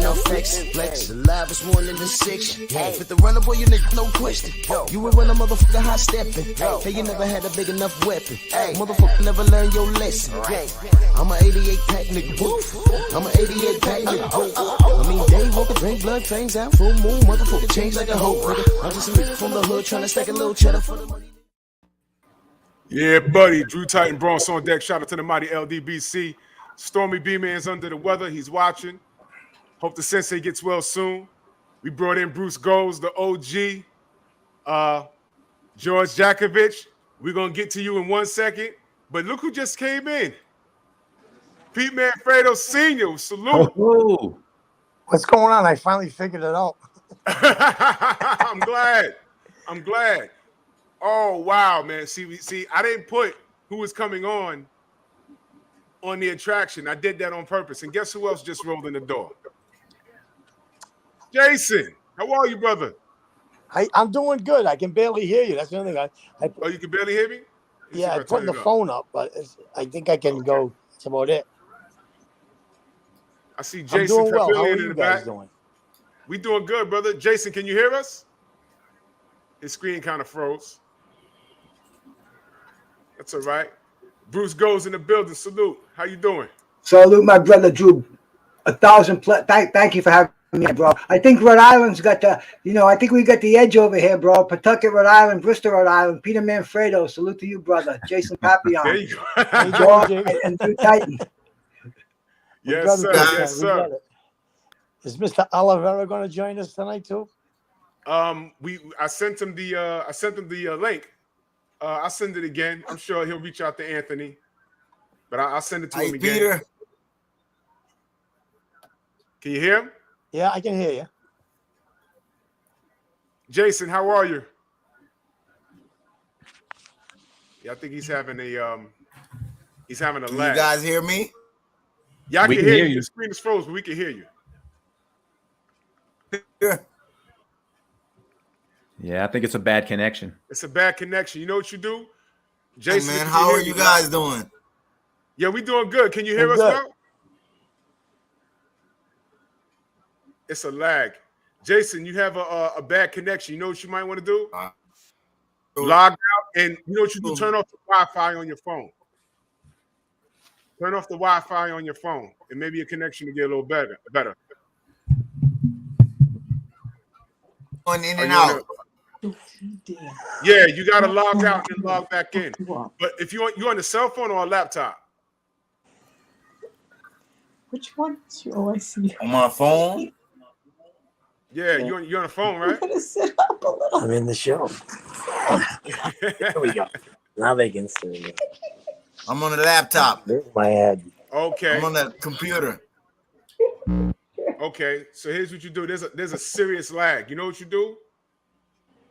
no flex. Flex, alive is more than the 6. With the runner, boy, you nigga, no question. You would run a motherfucker high stepping. Hey, you never had a big enough weapon. Motherfucker never learned your lesson. I'm an 88 pack nigga. I'm an 88 pack nigga. I mean, day walker, drink blood, fangs out, full moon, motherfucker, change like a hoe, nigga. I'm just a nigga from the hood trying to stack a little cheddar for the money. Yeah, buddy. Drew Titan Bronx on deck. Shout out to the mighty LDBC. Stormy B-Man's under the weather. He's watching. Hope the sensei gets well soon. We brought in Bruce Goes, the OG. George Jakovich. We're going to get to you in 1 second. But look who just came in. Pete Manfredo Sr. Salute. Oh. What's going on? I finally figured it out. I'm glad. Oh, wow, man. See, I didn't put who was coming on the attraction. I did that on purpose. And guess who else just rolled in the door? Jason. How are you, brother? I'm doing good. I can barely hear you. That's the only thing. Oh, you can barely hear me? Yeah, I put the phone up, but I think I can go. That's about it. I see Jason doing well. How are in you the guys back. doing? We doing good, brother. Jason, can you hear us? His screen kind of froze. That's all right. Bruce Goes in the building. Salute. How you doing? Salute, my brother Drew. 1,000 plus. Thank you for having me, bro. I think Rhode Island's got the, I think we got the edge over here, bro. Pawtucket, Rhode Island, Bristol, Rhode Island. Peter Manfredo. Salute to you, brother. Jason Papillon. There you go. and Drew Titan. Yes, sir. Yes, sir. Is Mr. Oliveira going to join us tonight too? I sent him the link. I'll send it again. I'm sure he'll reach out to Anthony, but I'll send it to him again. Peter. Can you hear him? Yeah, I can hear you. Jason, how are you? Yeah, I think he's having a lag. You guys hear me? Yeah, I can hear you. The screen is frozen, but we can hear you. Yeah, I think it's a bad connection. It's a bad connection. You know what you do? Jason, hey man, how are you guys doing? Yeah, we doing good. Can you hear us now? It's a lag. Jason, you have a bad connection. You know what you might want to do? Log out, and you know what you do? Turn off the Wi-Fi on your phone. Turn off the Wi-Fi on your phone, and maybe your connection will get a little better. Going in and out. Yeah, you got to log out and log back in. But if you on the cell phone or a laptop? Which one? Oh, I see. On my phone? Yeah, you're on the phone, right? I'm gonna sit up a little. I'm in the show. There we go. Now they can see me. I'm on the laptop. There's my head. Okay. I'm on the computer. Okay, so here's what you do. There's a serious lag. You know what you do?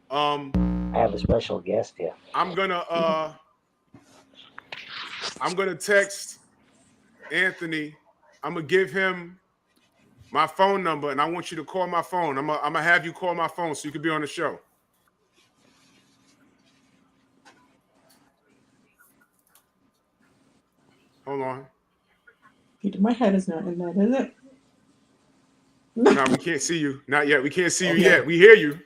I have a special guest here. I'm gonna text Anthony. I'm gonna give him my phone number, and I want you to call my phone. I'm gonna have you call my phone so you can be on the show. Hold on. Peter, my head is not in that, is it? No, we can't see you. Not yet. We can't see you yet. We hear you.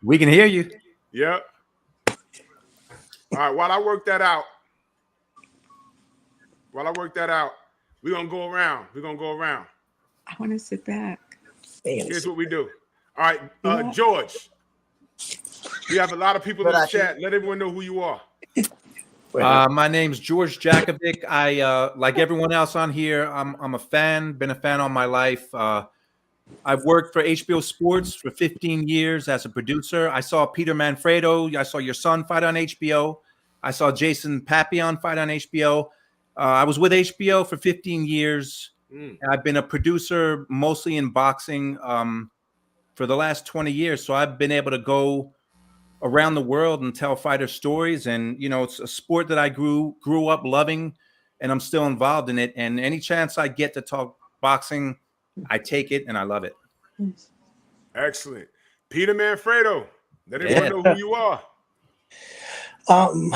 We can hear you. Yep. All right. While I work that out, we're gonna go around. I want to sit back. Here's what we do. All right, George. We have a lot of people in the chat. Let everyone know who you are. My name's George Jakovic. I like everyone else on here. I'm a fan. Been a fan all my life. I've worked for HBO Sports for 15 years as a producer. I saw Peter Manfredo. I saw your son fight on HBO. I saw Jason Papillon fight on HBO. I was with HBO for 15 years. I've been a producer mostly in boxing for the last 20 years. So I've been able to go around the world and tell fighter stories. And, it's a sport that I grew up loving, and I'm still involved in it. And any chance I get to talk boxing, I take it and I love it. Excellent. Peter Manfredo, let everyone know who you are. I'm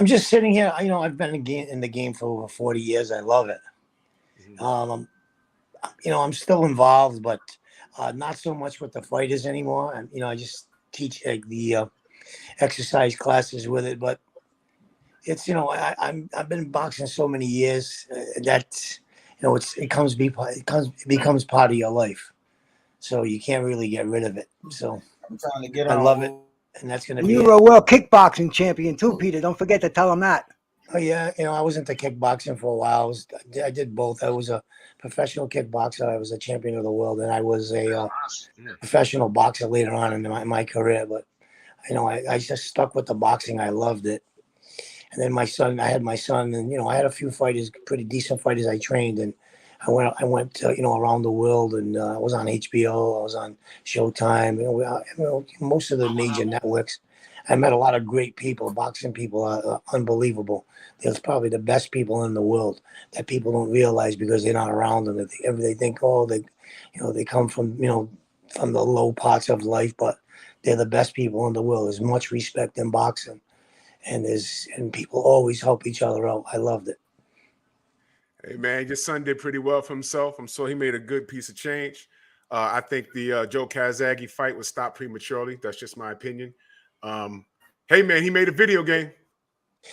just sitting here. I've been in the game for over 40 years. I love it. I'm still involved, but not so much with the fighters anymore. And I just teach like the exercise classes with it. But it's I've been boxing so many years that it becomes part of your life. So you can't really get rid of it. So I'm trying to get I on. love it, and that's gonna be You it. were a world kickboxing champion too, Peter. Don't forget to tell him that. Oh yeah, I was into kickboxing for a while. I did both. I was a professional kickboxer. I was a champion of the world, and I was a professional boxer later on in my career. But I just stuck with the boxing. I loved it. And then I had my son, and I had a few fighters, pretty decent fighters I trained, and I went around the world, and I was on HBO, I was on Showtime, most of the major networks. I met a lot of great people. Boxing people are unbelievable. They're probably the best people in the world that people don't realize because they're not around them. They think, oh, they come from from the low parts of life, but they're the best people in the world. There's much respect in boxing, and people always help each other out. I loved it. Hey man, your son did pretty well for himself. I'm sure he made a good piece of change. I think the Joe Kazagi fight was stopped prematurely. That's just my opinion. Hey man, he made a video game.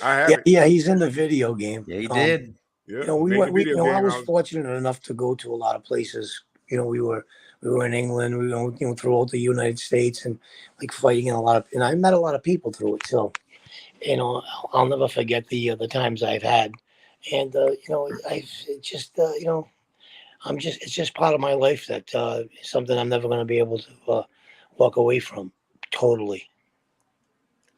I have it. Yeah, he's in the video game. Yeah, he did. Yeah, I was fortunate enough to go to a lot of places. We were in England. We were throughout the United States, and like fighting in and I met a lot of people through it. So, I'll never forget the times I've had, and it's just part of my life that something I'm never going to be able to walk away from totally.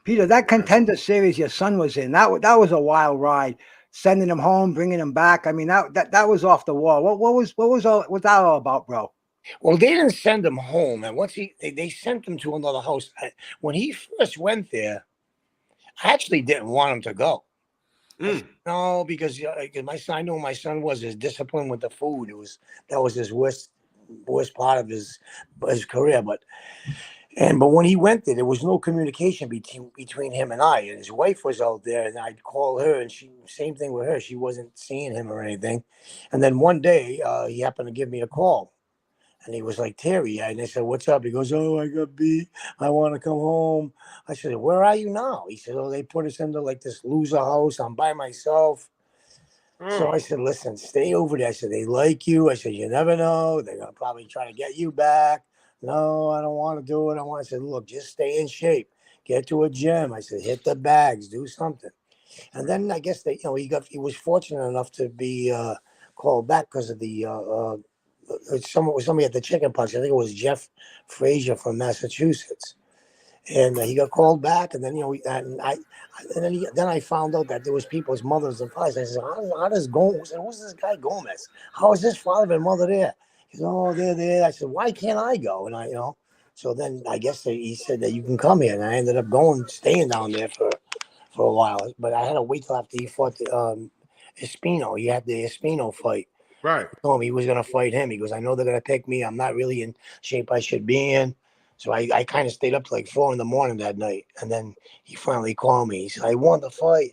Peter, that Contender series your son was in, that was a wild ride. Sending him home, bringing him back. I mean, that was off the wall. What was that all about, bro? Well, they didn't send him home, and once they sent him to another house. When he first went there, I actually didn't want him to go. No, because my son, I knew my son was his discipline with the food. That was his worst part of his career. But when he went there was no communication between him and I. And his wife was out there, and I'd call her, and same thing with her. She wasn't seeing him or anything. And then one day he happened to give me a call. And he was like, Terry, and I said, what's up? He goes, oh, I got beat. I want to come home. I said, where are you now? He said, oh, they put us into like this loser house. I'm by myself. So I said, listen, stay over there. I said, they like you. I said, you never know. They're going to probably try to get you back. No, I don't want to do it. I said, look, just stay in shape. Get to a gym. I said, hit the bags, do something. And then I guess he was fortunate enough to be called back because of the somebody at the chicken punch. I think it was Jeff Frazier from Massachusetts, and he got called back. And then then I found out that there was people's mothers and fathers. I said, how does Gomez? Who's this guy Gomez? How is this father and mother there? He said, oh, they're there. I said, why can't I go? And so then I guess he said that you can come here, and I ended up staying down there for a while. But I had to wait till after he fought the Espino. He had the Espino fight. Right. I told him he was going to fight him. He goes, I know they're going to pick me. I'm not really in shape I should be in. So I kind of stayed up to like 4 a.m. that night. And then he finally called me. He said, I won the fight.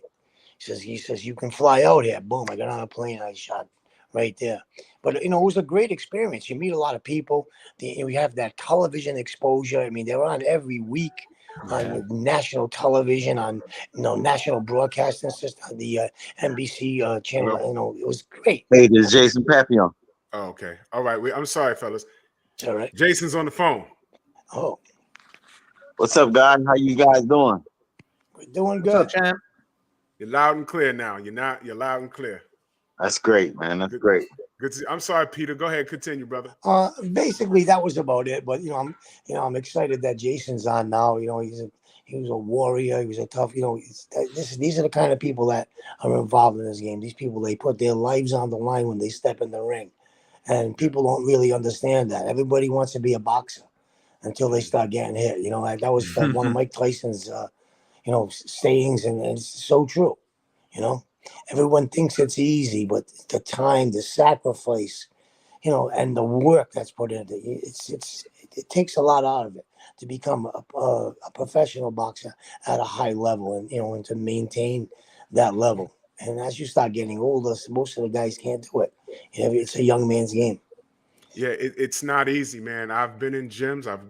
He says, you can fly out here. Boom. I got on a plane. I shot right there. But, it was a great experience. You meet a lot of people. We have that television exposure. I mean, they're on every week on national television, on national broadcasting system, the NBC channel. It was great. Hey, this is Jason Papillon. Oh, okay. All right. I'm sorry, fellas. It's all right. Jason's on the phone. Oh, what's up, guys? How you guys doing? We're doing good, champ. You're loud and clear now. You're loud and clear. That's great, man. That's great. Good. I'm sorry, Peter. Go ahead. Continue, brother. Basically, that was about it. But I'm excited that Jason's on now. He was a warrior. He was a tough. These are the kind of people that are involved in this game. These people, they put their lives on the line when they step in the ring, and people don't really understand that. Everybody wants to be a boxer until they start getting hit. That was one of Mike Tyson's sayings, and it's so true. Everyone thinks it's easy, but the time, the sacrifice, and the work that's put into it, it takes a lot out of it to become a professional boxer at a high level, and to maintain that level. And as you start getting older, most of the guys can't do it. It's a young man's game. Yeah, it's not easy, man. I've been in gyms. I've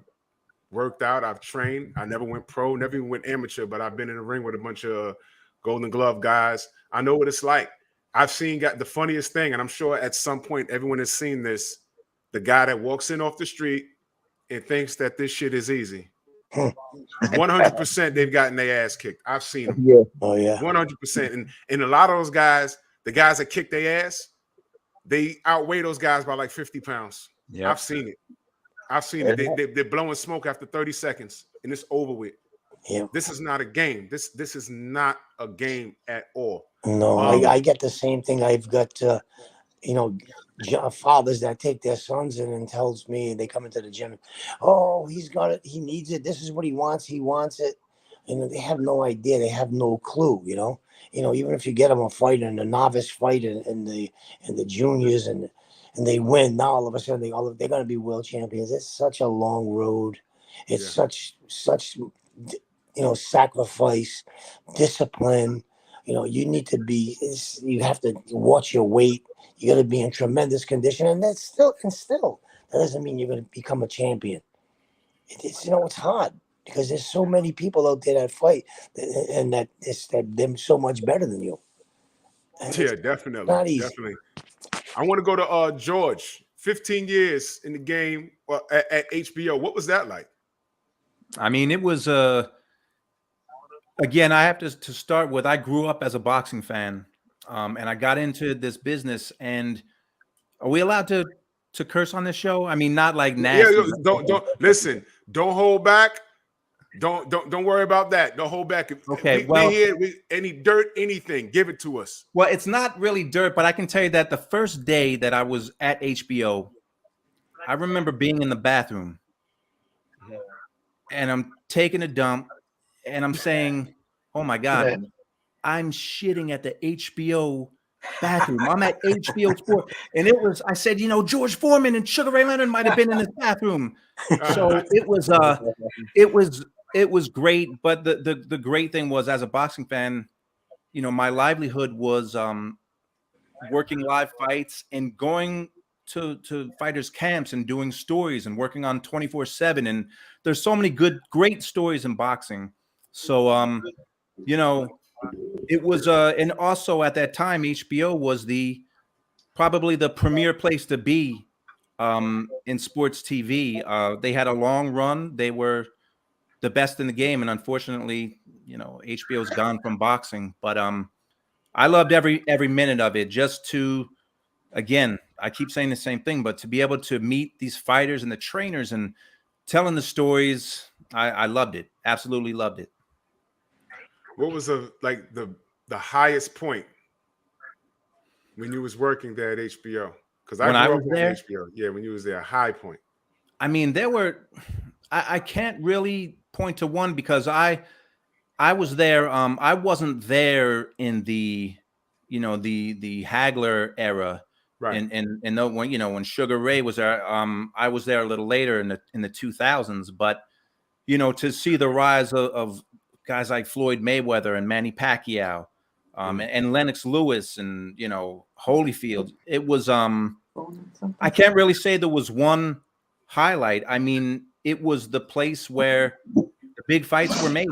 worked out. I've trained. I never went pro, never even went amateur, but I've been in the ring with a bunch of Golden Glove guys. I know what it's like. I've seen the funniest thing, and I'm sure at some point everyone has seen this, the guy that walks in off the street and thinks that this shit is easy. 100% they've gotten their ass kicked. I've seen them. Yeah. Oh yeah. 100%. And a lot of those guys, the guys that kick their ass, they outweigh those guys by like 50 pounds. Yeah. I've seen it. I've seen it. They're blowing smoke after 30 seconds, and it's over with. Yeah. This is not a game. This is not a game at all. No, I get the same thing. I've got, fathers that take their sons in and tells me, they come into the gym, oh, he's got it, he needs it, this is what he wants it. And they have no idea, they have no clue, even if you get them a fight in a novice fight in the juniors and they win, now all of a sudden they're going to be world champions. It's such a long road. It's such sacrifice, discipline. You need to be, you have to watch your weight. You got to be in tremendous condition. And that's still, that doesn't mean you're going to become a champion. It's hard because there's so many people out there that fight and that they're so much better than you. And yeah, definitely. Not easy. Definitely. I want to go to George, 15 years in the game at HBO. What was that like? I mean, it was, again, I have to start with, I grew up as a boxing fan, and I got into this business. And are we allowed to curse on this show? I mean, not like nasty. Yeah, don't listen. Don't hold back. Don't worry about that. Don't hold back. Okay, any dirt, anything, give it to us. Well, it's not really dirt, but I can tell you that the first day that I was at HBO, I remember being in the bathroom, and I'm taking a dump, and I'm saying, "Oh my God, I'm shitting at the HBO bathroom. I'm at HBO Sports." And I said, George Foreman and Sugar Ray Leonard might have been in this bathroom. So it was great. But the great thing was, as a boxing fan, my livelihood was working live fights and going to fighters camps and doing stories and working on 24/7. And there's so many great stories in boxing. So, it was, and also at that time, HBO was probably the premier place to be in sports TV. They had a long run. They were the best in the game. And unfortunately, HBO's gone from boxing, but I loved every minute of it. Just to, again, I keep saying the same thing, but to be able to meet these fighters and the trainers and telling the stories, I loved it. Absolutely loved it. What was the highest point when you was working there at HBO? Because I grew up on HBO. Yeah, when you was there, high point. I mean, there were. I can't really point to one because I was there. I wasn't there in the Hagler era, right? And when Sugar Ray was there, I was there a little later in the 2000s. But to see the rise of guys like Floyd Mayweather and Manny Pacquiao, and Lennox Lewis and Holyfield, it was I can't really say there was one highlight. I mean, it was the place where the big fights were made,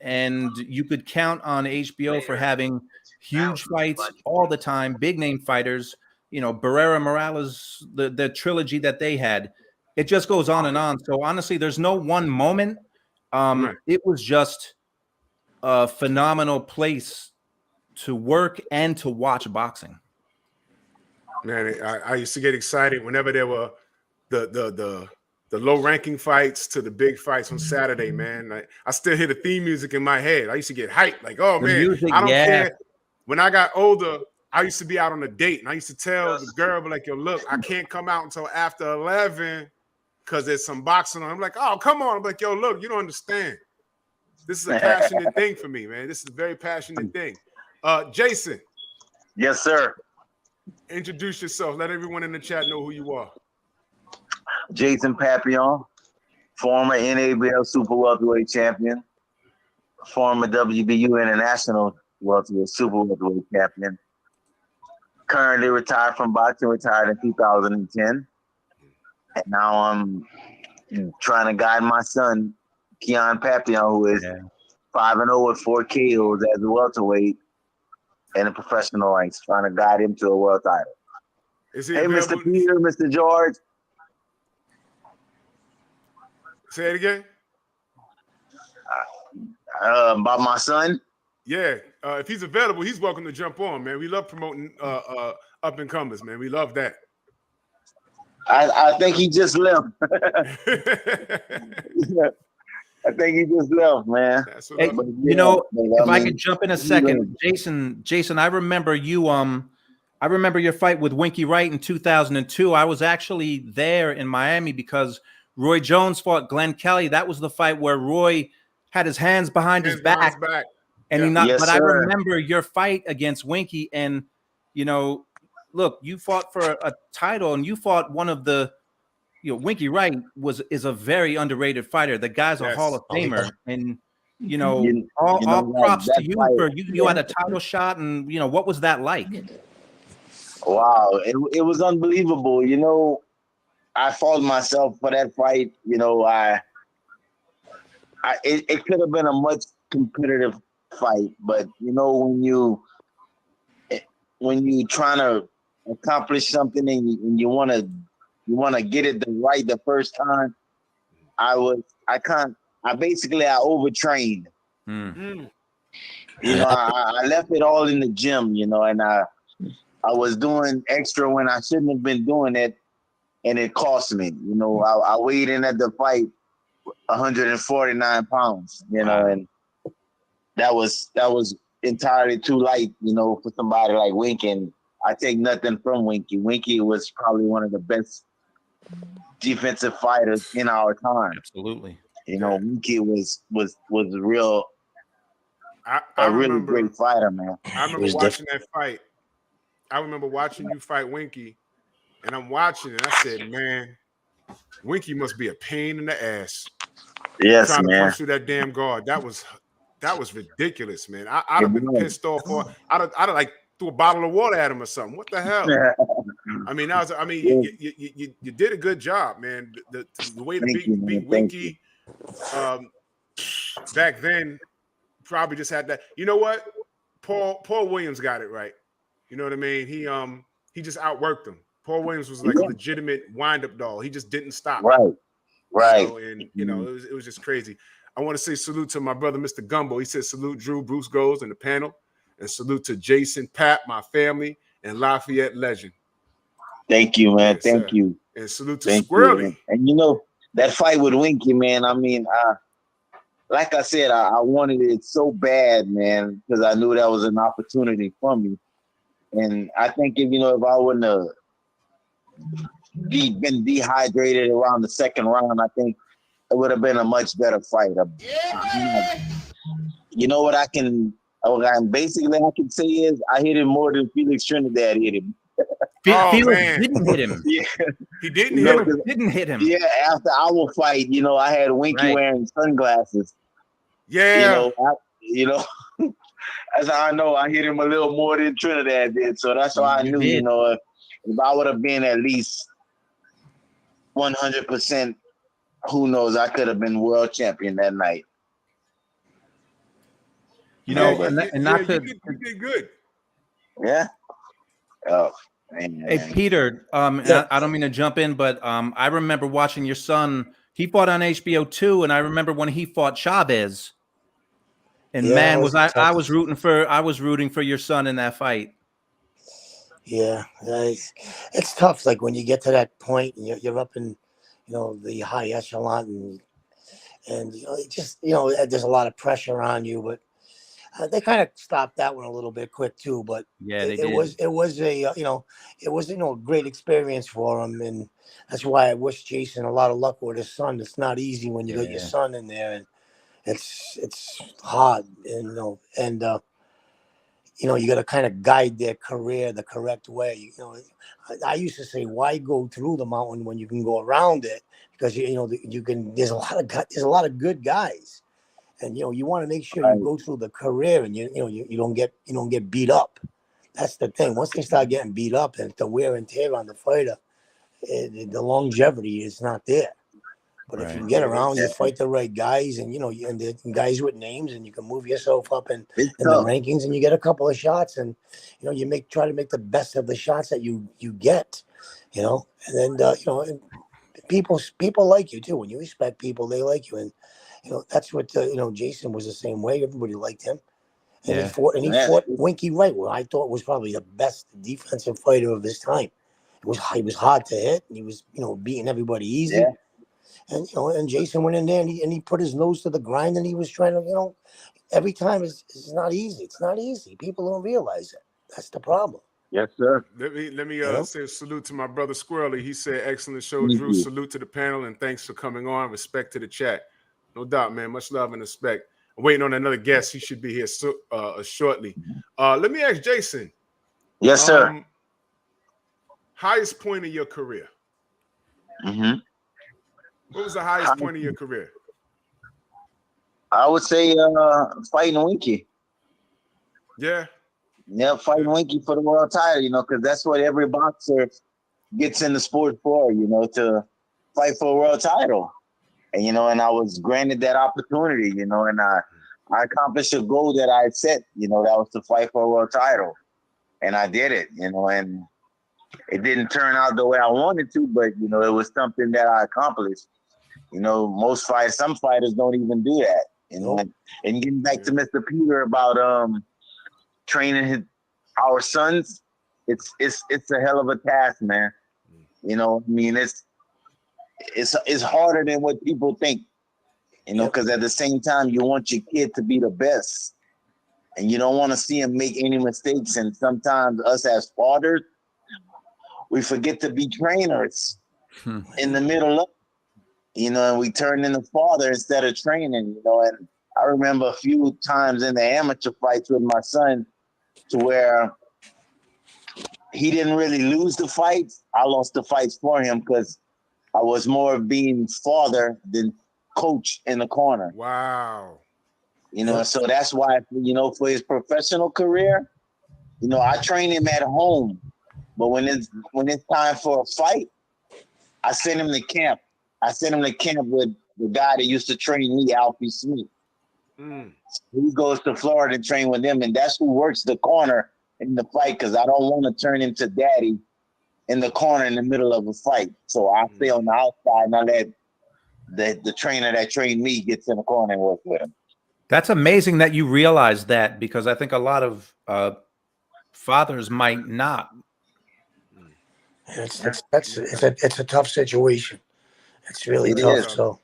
and you could count on HBO for having huge fights all the time, big name fighters. Barrera Morales, the trilogy that they had. It just goes on and on. So honestly, there's no one moment. It was just a phenomenal place to work and to watch boxing. Man, I used to get excited whenever there were the low-ranking fights to the big fights on Saturday, man. I still hear the theme music in my head. I used to get hyped, like, oh, man, I don't care. When I got older, I used to be out on a date, and I used to tell the girl, like, yo, look, I can't come out until after 11 because there's some boxing on. I'm like, oh, come on. I'm like, yo, look, you don't understand. This is a passionate thing for me, man. This is a very passionate thing. Jason. Yes, sir. Introduce yourself. Let everyone in the chat know who you are. Jason Papillon, former NABL Super Welterweight champion, former WBU International Welterweight Super Welterweight champion. Currently retired from boxing, retired in 2010. And now I'm trying to guide my son, Papillon, who is 5-0 with 4 KOs as a welterweight in the professional ranks, trying to guide him to a world title. Hey, Mr. Peter, Mr. George. Say it again. About my son? Yeah. If he's available, he's welcome to jump on, man. We love promoting up-and-comers, man. We love that. I think he just left. I think he just left, man. Hey, you know, if I could jump in a second, Jason, I remember you. I remember your fight with Winky Wright in 2002. I was actually there in Miami because Roy Jones fought Glenn Kelly. That was the fight where Roy had his hands behind his back, and he not. But I remember your fight against Winky, and you know, look, you fought for a title, and you fought one of the. You know, Winky Wright is a very underrated fighter. The guy's a Hall of Famer, and you know, all props to you for you had a title shot, and you know, what was that like? Wow, it was unbelievable. You know, I fought myself for that fight. You know, it could have been a much competitive fight, but you know, when you trying to accomplish something and you want to get it right the first time, I overtrained. You know, I left it all in the gym, you know, and I was doing extra when I shouldn't have been doing it, and it cost me. You know, I weighed in at the fight 149 pounds, you know, and that was entirely too light, you know, for somebody like Winky. And I take nothing from Winky. Winky was probably one of the best defensive fighters in our time. Absolutely. You know, Winky was real. A really great fighter, man. I remember watching that fight. I remember watching you fight Winky, and I'm watching it. I said, man, Winky must be a pain in the ass. Yes, trying man. to punch through that damn guard. That was ridiculous, man. I'd have been pissed off. I'd have like threw a bottle of water at him or something. What the hell? I mean, you did a good job, man. The way to beat Winky back then probably just had that. You know what? Paul Williams got it right. You know what I mean? He just outworked him. Paul Williams was like a legitimate wind-up doll. He just didn't stop. Right. So, and you know, it was just crazy. I want to say salute to my brother, Mr. Gumbo. He said salute Drew, Bruce Goes in the panel, and salute to Jason, Pat, my family, and Lafayette Legend. Thank you, man. Thank you. And salute to Squirrely. And you know, that fight with Winky, man, I mean, like I said, I wanted it so bad, man, because I knew that was an opportunity for me. And I think if I wouldn't have been dehydrated around the second round, I think it would have been a much better fight. You know what I can say is I hit him more than Felix Trinidad hit him. Felix didn't hit him. Yeah, he didn't hit him. Yeah, after our fight, I had Winky wearing sunglasses. Yeah, that's how I know I hit him a little more than Trinidad did. So that's why I knew, if I would have been at least 100%, who knows, I could have been world champion that night. You did good. Yeah. Oh, man. Hey, Peter, I don't mean to jump in, but I remember watching your son. He fought on HBO too, and I remember when he fought Chavez. And man, I was rooting for your son in that fight. Yeah, it's tough. Like when you get to that point, and you're up in, the high echelon, and there's a lot of pressure on you. But they kind of stopped that one a little bit quick too. But yeah, it was a great experience for him, and that's why I wish Jason a lot of luck with his son. It's not easy when you got your son in there, and it's hard, and you got to kind of guide their career the correct way. I used to say, why go through the mountain when you can go around it? Because you can. There's a lot of good guys, and you want to make sure you go through the career and you don't get beat up. That's the thing. Once they start getting beat up, and the wear and tear on the fighter, the longevity is not there. But if you get around, you fight the right guys, and and the guys with names, and you can move yourself up in the rankings, and you get a couple of shots, and you try to make the best of the shots that you get, and then and people like you too. When you respect people, they like you, and that's what Jason was the same way. Everybody liked him, and he fought Winky Wright, where I thought was probably the best defensive fighter of his time. He was hard to hit, and he was beating everybody easy. Yeah. And Jason went in there and he put his nose to the grind, and he was trying to, every time it's not easy. It's not easy. People don't realize it. That's the problem. Yes, sir. Let me say a salute to my brother Squirrely. He said, excellent show, Drew. Salute to the panel, and thanks for coming on. Respect to the chat. No doubt, man. Much love and respect. I'm waiting on another guest. He should be here shortly. Let me ask Jason. Yes, sir. Highest point of your career? Mm-hmm. What was the highest point of your career? I would say fighting Winky. Yeah. Yeah, fighting Winky for the world title, because that's what every boxer gets in the sport for, to fight for a world title. And, and I was granted that opportunity, and I accomplished a goal that I set, that was to fight for a world title. And I did it, and it didn't turn out the way I wanted to, but, it was something that I accomplished. Some fighters don't even do that, And getting back to Mr. Peter about training our sons, it's a hell of a task, man. It's harder than what people think, because at the same time you want your kid to be the best, and you don't want to see him make any mistakes. And sometimes us as fathers, we forget to be trainers in the middle of. And we turn into father instead of training, and I remember a few times in the amateur fights with my son to where he didn't really lose the fights. I lost the fights for him because I was more being father than coach in the corner. Wow. So that's why, for his professional career, I train him at home, but when it's time for a fight, I send him to camp. I sent him to camp with the guy that used to train me, Alfie Smith. He goes to Florida and train with him, and that's who works the corner in the fight, because I don't want to turn into daddy in the corner in the middle of a fight. So I stay on the outside, and I let the trainer that trained me gets in the corner and work with him. That's amazing that you realize that, because I think a lot of fathers might not. It's a tough situation. It's really tough. So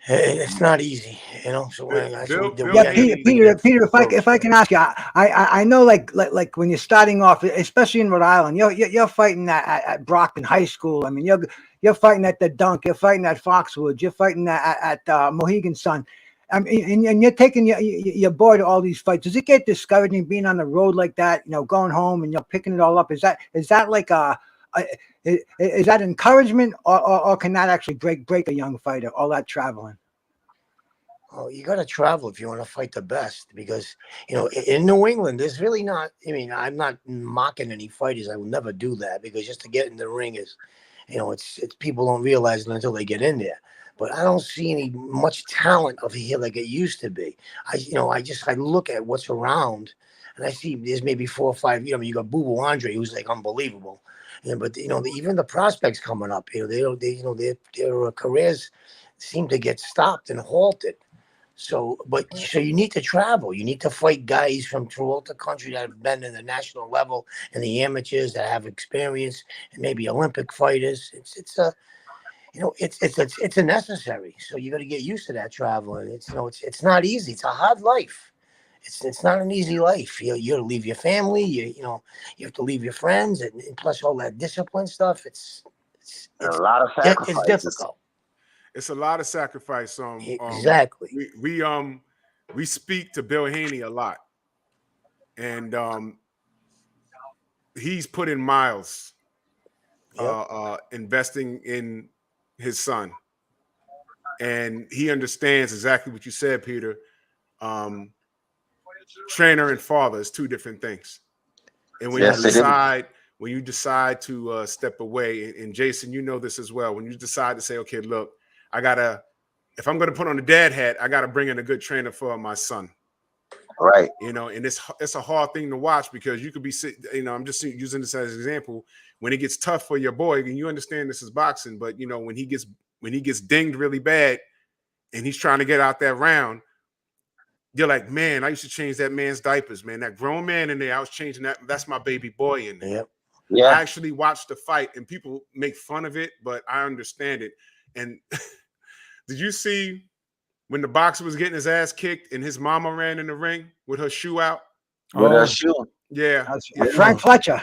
it's not easy, So Peter, if I can ask you, I know, like when you're starting off, especially in Rhode Island, you're fighting at Brockton High School. I mean, you're fighting at the Dunk, you're fighting at Foxwoods, you're fighting at Mohegan Sun. I mean, and you're taking your boy to all these fights. Does it get discouraging being on the road like that? Going home and you're picking it all up. Is that like is that encouragement, or can that actually break a young fighter, all that traveling? Oh, you got to travel if you want to fight the best, because in New England, there's really not. I mean, I'm not mocking any fighters. I will never do that, because just to get in the ring is, it's people don't realize it until they get in there. But I don't see any much talent over here like it used to be. I look at what's around, and I see there's maybe 4 or 5. You got Boo Boo Andre, who's like unbelievable. But even the prospects coming up, their careers seem to get stopped and halted. So you need to travel. You need to fight guys from throughout the country that have been in the national level, and the amateurs that have experience, and maybe Olympic fighters. It's a necessary. So you got to get used to that travel. And it's not easy. It's a hard life. It's not an easy life. You got to leave your family. You have to leave your friends, and plus all that discipline stuff. It's a lot of sacrifices. It's difficult. It's a lot of sacrifice. Exactly. We speak to Bill Haney a lot, and he's put in miles, investing in his son, and he understands exactly what you said, Peter. Trainer and father is two different things, and when you decide when you decide to step away, and Jason, you know this as well, when you decide to say, okay, look, if I'm going to put on the dad hat, I got to bring in a good trainer for my son. Right. You know, and it's a hard thing to watch because you could be, you know, I'm just using this as an example. When it gets tough for your boy, and you understand this is boxing, but you know, when he gets dinged really bad and he's trying to get out that round, you're like, man, I used to change that man's diapers, man. That grown man in there, I was changing that. That's my baby boy in there. Yep. Yeah. I actually watched the fight, and people make fun of it, but I understand it. And did you see when the boxer was getting his ass kicked and his mama ran in the ring with her shoe out? With her shoe. Yeah. Frank Fletcher.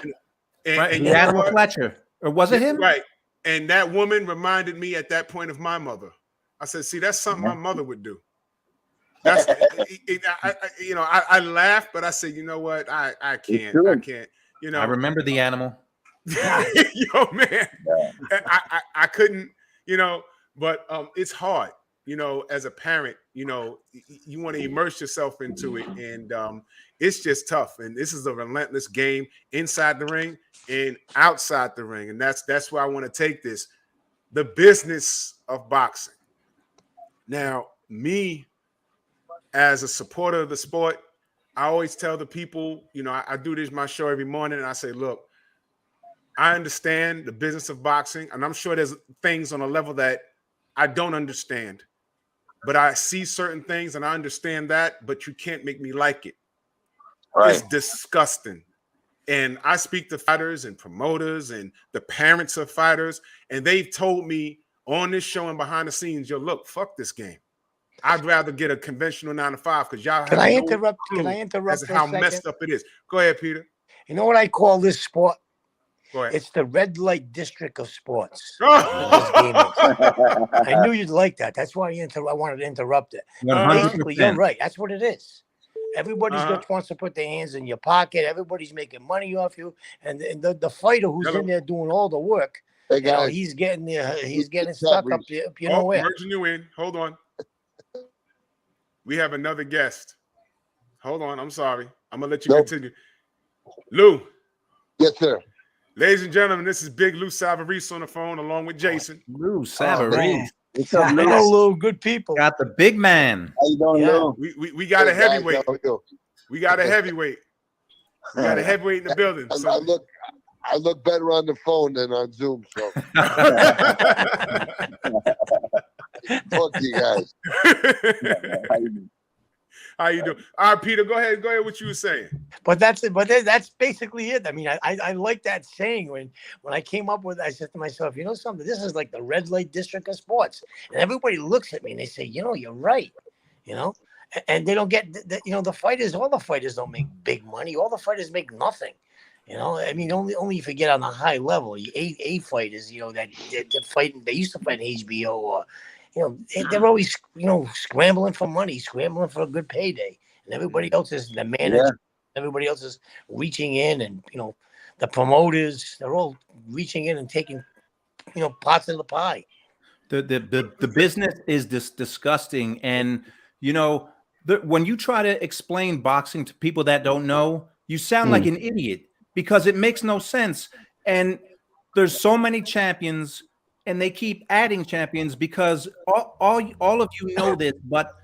And the Animal Fletcher. Or was it him? Right. And that woman reminded me at that point of my mother. I said, see, that's something my mother would do. That's I laughed, but I said, you know what? I can't. You know, I remember the Animal. Yo, man. I couldn't, you know, but it's hard, you know, as a parent, you know, you want to immerse yourself into it, and it's just tough. And this is a relentless game inside the ring and outside the ring. And that's where I want to take this. The business of boxing. Now, me as a supporter of the sport, I always tell the people, you know, I do this my show every morning, and I say, look, I understand the business of boxing, and I'm sure there's things on a level that I don't understand, but I see certain things and I understand that, but you can't make me like it. Right. It's disgusting. And I speak to fighters and promoters and the parents of fighters, and they've told me on this show and behind the scenes, yo, look, fuck this game. I'd rather get a conventional 9 to 5 because y'all Can have I no interrupt? clue Can I interrupt as for to how a second? messed up it is. Go ahead, Peter. You know what I call this sport? Go ahead. It's the red light district of sports. This game is. I knew you'd like that. That's why I wanted to interrupt it. Basically, you're right. That's what it is. Everybody just wants to put their hands in your pocket. Everybody's making money off you, and the fighter who's in there doing all the work, hey guys, he's getting there. He's getting stuck up there. You know where? Merging you in. Hold on. We have another guest. Hold on. I'm sorry. I'm gonna let you continue. Lou. Yes, sir. Ladies and gentlemen, this is Big Lou Savarese on the phone along with Jason. Lou Savarese. What's up, Lou? Hello, Lou. Good people. Got the big man. How you doing, Lou? We got a heavyweight. We got a heavyweight. We got a heavyweight in the building. I look better on the phone than on Zoom. So talk to you guys. How you doing? All right, Peter, go ahead. Go ahead. What you were saying. But that's it. But that's basically it. I mean, I like that saying. When I came up with it, I said to myself, you know something? This is like the red light district of sports. And everybody looks at me and they say, you know, you're right. You know, and they don't get, the fighters. All the fighters don't make big money. All the fighters make nothing. You know, I mean, only if you get on a high level, A fighters, you know, that fighting. They used to fight in HBO or. You know, they're always, scrambling for money, scrambling for a good payday. And everybody else is the manager. Everybody else is reaching in, and, the promoters, they're all reaching in and taking, pots of the pie. The business is disgusting. And, when you try to explain boxing to people that don't know, you sound like an idiot because it makes no sense. And there's so many champions. And they keep adding champions because all of you know this, but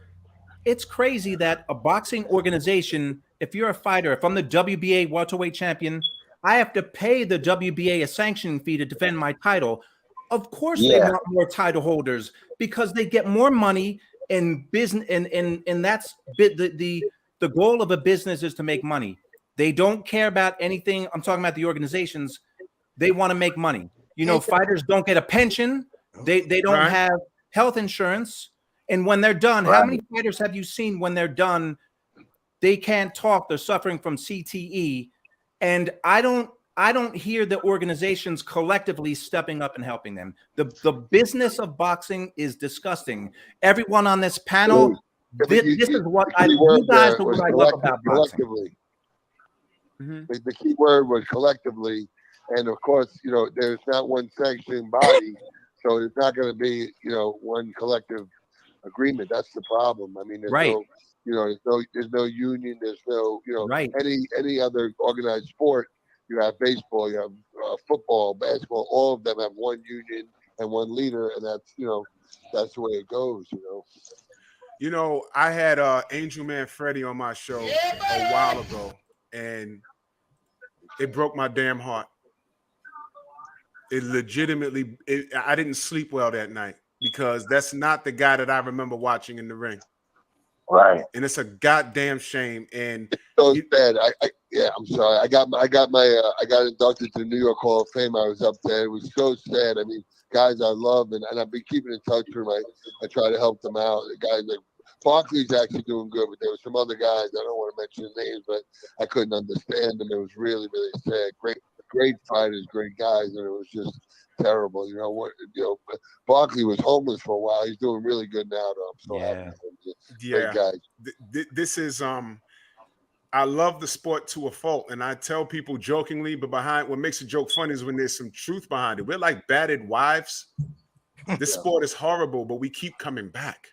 it's crazy that a boxing organization, if you're a fighter, if I'm the WBA welterweight champion, I have to pay the WBA a sanctioning fee to defend my title. Of course, they want more title holders because they get more money in business, and that's the goal of a business is to make money. They don't care about anything. I'm talking about the organizations. They want to make money. Fighters don't get a pension. They don't have health insurance. And when they're done, how many fighters have you seen when they're done, they can't talk, they're suffering from CTE. And I don't hear the organizations collectively stepping up and helping them. The business of boxing is disgusting. Everyone on this panel, this is what you guys are what I love about boxing. The key word was collectively. And of course, there's not one sanctioning body, so it's not going to be, one collective agreement. That's the problem. I mean, there's no, there's no union. There's no, any other organized sport. you have baseball, you have football, basketball. All of them have one union and one leader, and that's that's the way it goes. I had Angel Man Freddie on my show a while ago, and it broke my damn heart. It legitimately, I didn't sleep well that night because that's not the guy that I remember watching in the ring. Right. And it's a goddamn shame. And it's so sad. I'm sorry. I got inducted to the New York Hall of Fame. I was up there. It was so sad. I mean, guys I love, and I've been keeping in touch with them. I try to help them out. The guys like Barkley's actually doing good, but there were some other guys. I don't want to mention names, but I couldn't understand them. It was really, really sad. Great fighters, great guys, and it was just terrible. Barkley was homeless for a while. He's doing really good now, though. I'm so happy for him. Great guy. This is I love the sport to a fault, and I tell people jokingly, but behind what makes a joke funny is when there's some truth behind it. We're like battered wives. This sport is horrible, but we keep coming back.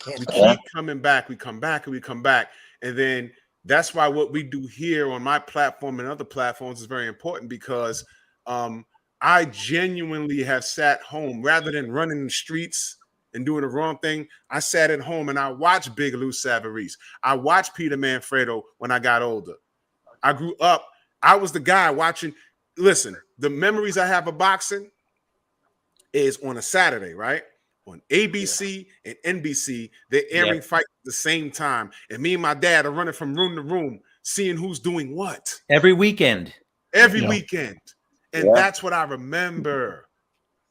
We keep coming back. We come back and we come back, and then that's why what we do here on my platform and other platforms is very important because I genuinely have sat home rather than running the streets and doing the wrong thing. I sat at home and I watched Big Lou Savarese. I watched Peter Manfredo when I got older. I grew up. I was the guy watching. Listen, the memories I have of boxing is on a Saturday, right? On ABC and NBC, they're airing fights at the same time. And me and my dad are running from room to room, seeing who's doing what. Every weekend. Every weekend. And that's what I remember.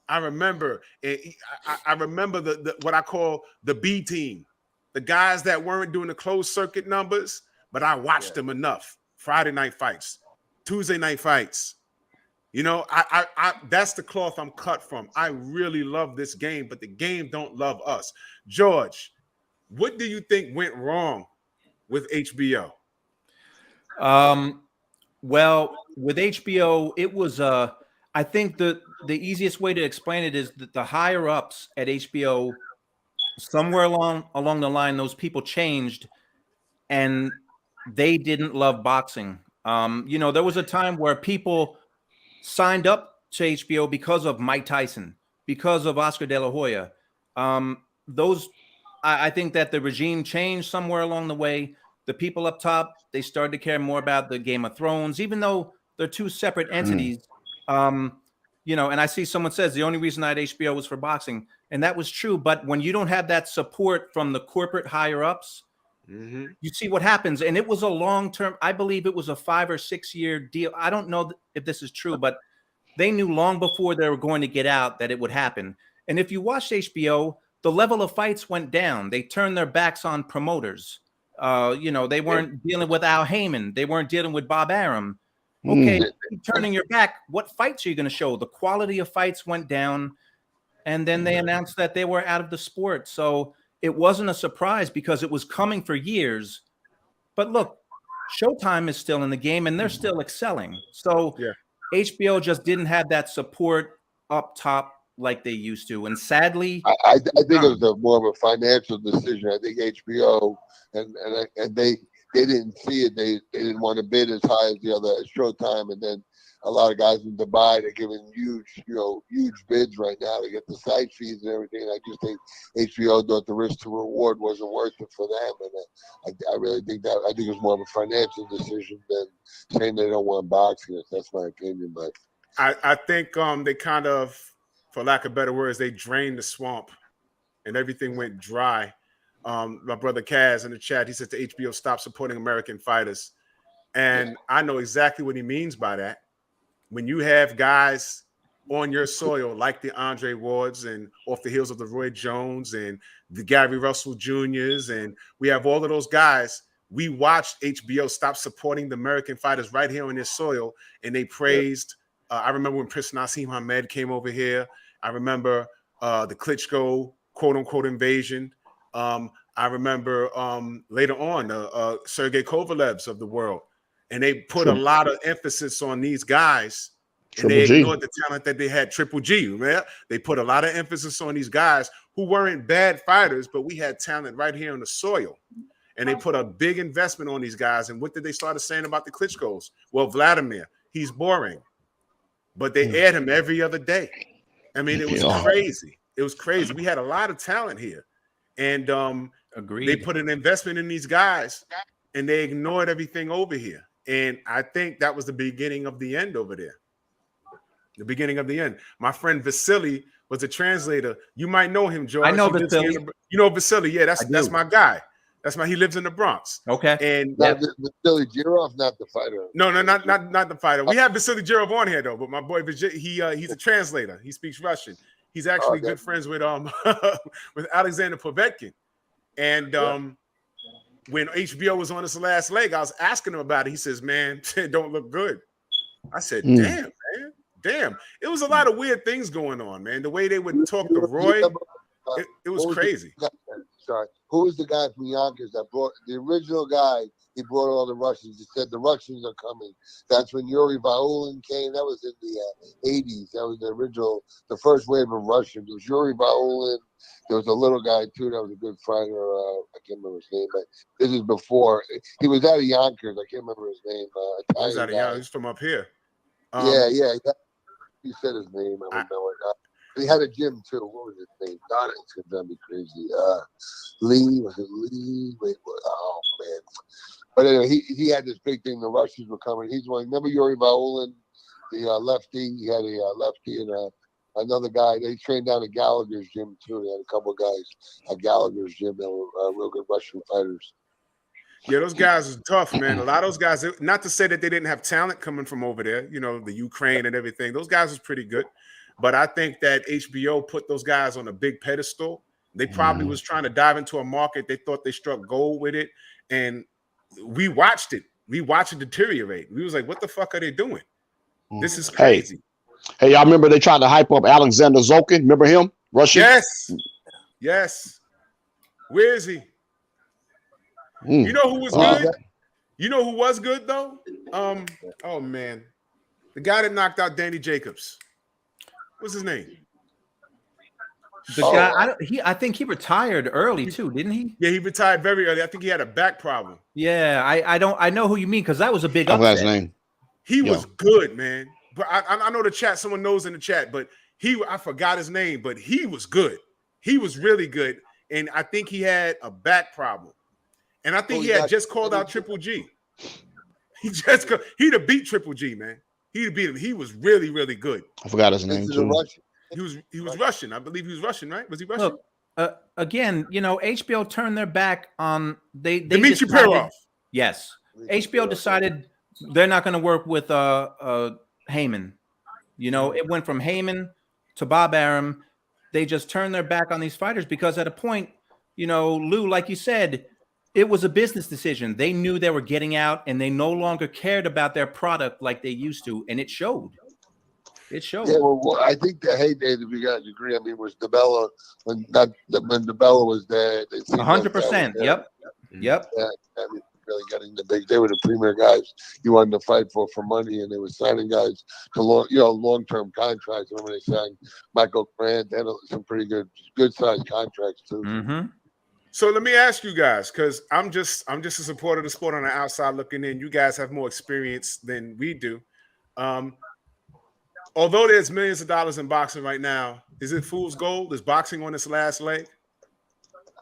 I remember the what I call the B team, the guys that weren't doing the closed circuit numbers, but I watched them enough. Friday night fights, Tuesday night fights. I that's the cloth I'm cut from. I really love this game, but the game don't love us. George, what do you think went wrong with HBO? Well, with HBO, it was I think the easiest way to explain it is that the higher ups at HBO, somewhere along the line, those people changed and they didn't love boxing. There was a time where people signed up to HBO because of Mike Tyson, because of Oscar De La Hoya. I think that the regime changed somewhere along the way. The people up top, they started to care more about the Game of Thrones, even though they're two separate entities. And I see someone says the only reason I had HBO was for boxing, and that was true. But when you don't have that support from the corporate higher ups, you see what happens. And it was a long-term, I believe it was a 5 or 6 year deal. I don't know if this is true, but they knew long before they were going to get out that it would happen. And if you watched HBO, the level of fights went down. They turned their backs on promoters. They weren't dealing with Al Heyman. They weren't dealing with Bob Arum. Okay, turning your back, what fights are you going to show? The quality of fights went down, and then they announced that they were out of the sport. So it wasn't a surprise because it was coming for years. But look, Showtime is still in the game, and they're still excelling. So HBO just didn't have that support up top like they used to. And sadly, I think it was more of a financial decision. I think HBO and they didn't see it. They didn't want to bid as high as the other Showtime, and then a lot of guys in Dubai, they're giving huge bids right now to get the site fees and everything. I just think HBO thought the risk to reward wasn't worth it for them, and I really think that. I think it was more of a financial decision than saying they don't want boxing. That's my opinion, but I think they kind of, for lack of better words, they drained the swamp, and everything went dry. My brother Kaz in the chat, he says to HBO, stop supporting American fighters. And I know exactly what he means by that. When you have guys on your soil like the Andre Wards and off the heels of the Roy Jones and the Gary Russell Jr.'s, and we have all of those guys, we watched HBO stop supporting the American fighters right here on this soil, and they praised. I remember when Prince Nassim Hamed came over here. I remember the Klitschko quote-unquote invasion. I remember later on Sergey Kovalevs of the world. And they put a lot of emphasis on these guys, and they ignored the talent that they had. Triple G, man. They put a lot of emphasis on these guys who weren't bad fighters, but we had talent right here on the soil. And they put a big investment on these guys. And what did they start saying about the Klitschkos? Well, Vladimir, he's boring. But they aired him every other day. I mean, it was crazy. It was crazy. We had a lot of talent here. And they put an investment in these guys, and they ignored everything over here. And I think that was the beginning of the end over there. The beginning of the end. My friend Vasily was a translator. You might know him, George. I know Vasily. You know Vasily. Yeah, that's my guy. He lives in the Bronx. Okay. And Vasily Girov, not the fighter. No, not the fighter. We have Vasily Girov on here though, but my boy he's a translator. He speaks Russian. He's actually good friends with with Alexander Povetkin. And when HBO was on its last leg, I was asking him about it. He says, "Man, it don't look good." I said, "Damn, man, damn." It was a lot of weird things going on, man. The way they would talk to Roy, it was crazy. Sorry, who was the guy from Yonkers that brought the original guy? He brought all the Russians. He said the Russians are coming. That's when Yuri Vaulin came. That was in the 80s. That was the first wave of Russians. It was Yuri Vaulin. There was a little guy too that was a good fighter. I can't remember his name, but this is before he was out of Yonkers. I can't remember his name. He was out of Yonkers. He's from up here. Yeah. He said his name. I don't know it. He had a gym too. What was his name? God, it's gonna drive me crazy. Lee, was it Lee? Wait, what? Oh man. But anyway, he had this big thing. The Russians were coming. He's one. Remember Yuri Vaulin, the lefty? He had a lefty and another guy. They trained down at Gallagher's gym too. They had a couple of guys at Gallagher's gym that were real good Russian fighters. Yeah, those guys are tough, man. A lot of those guys, not to say that they didn't have talent coming from over there, the Ukraine and everything. Those guys was pretty good. But I think that HBO put those guys on a big pedestal. They probably was trying to dive into a market. They thought they struck gold with it. And we watched it. We watched it deteriorate. We was like, what the fuck are they doing? This is crazy. Hey, y'all remember they tried to hype up Alexander Zokin? Remember him? Russian? Yes. Where is he? You know who was good? You know who was good, though? Oh, man. The guy that knocked out Danny Jacobs. What's his name? The guy, I think he retired early too, didn't he? Yeah, he retired very early. I think he had a back problem. Yeah, I know who you mean because that was a big upset. His name. He was good, man. But I know the chat. Someone knows in the chat, but I forgot his name, but he was good. He was really good, and I think he had a back problem, and I think he had just called out Triple G. He'd have beat Triple G, man. He'd beat him. He was really, really good. I forgot his name too. He was Russian. I believe he was Russian, right? Was he Russian? Look, again, HBO turned their back on they Dmitry Perov. Yes, HBO decided they're not going to work with Heyman. It went from Heyman to Bob Arum. They just turned their back on these fighters because at a point, Lou, like you said, it was a business decision. They knew they were getting out, and they no longer cared about their product like they used to, and it showed. It showed. Yeah, well, I think the heyday that we got to agree. I mean, was DeBella when DeBella was there. 100%. Yep. Yeah, I mean, really getting the big. They were the premier guys you wanted to fight for money, and they were signing guys to long-term contracts. Remember they signed Michael Grant. They had some pretty good sized contracts too. Mm-hmm. So let me ask you guys, because I'm just a supporter of the sport on the outside looking in. You guys have more experience than we do. Although there's millions of dollars in boxing right now, is it fool's gold? Is boxing on its last leg?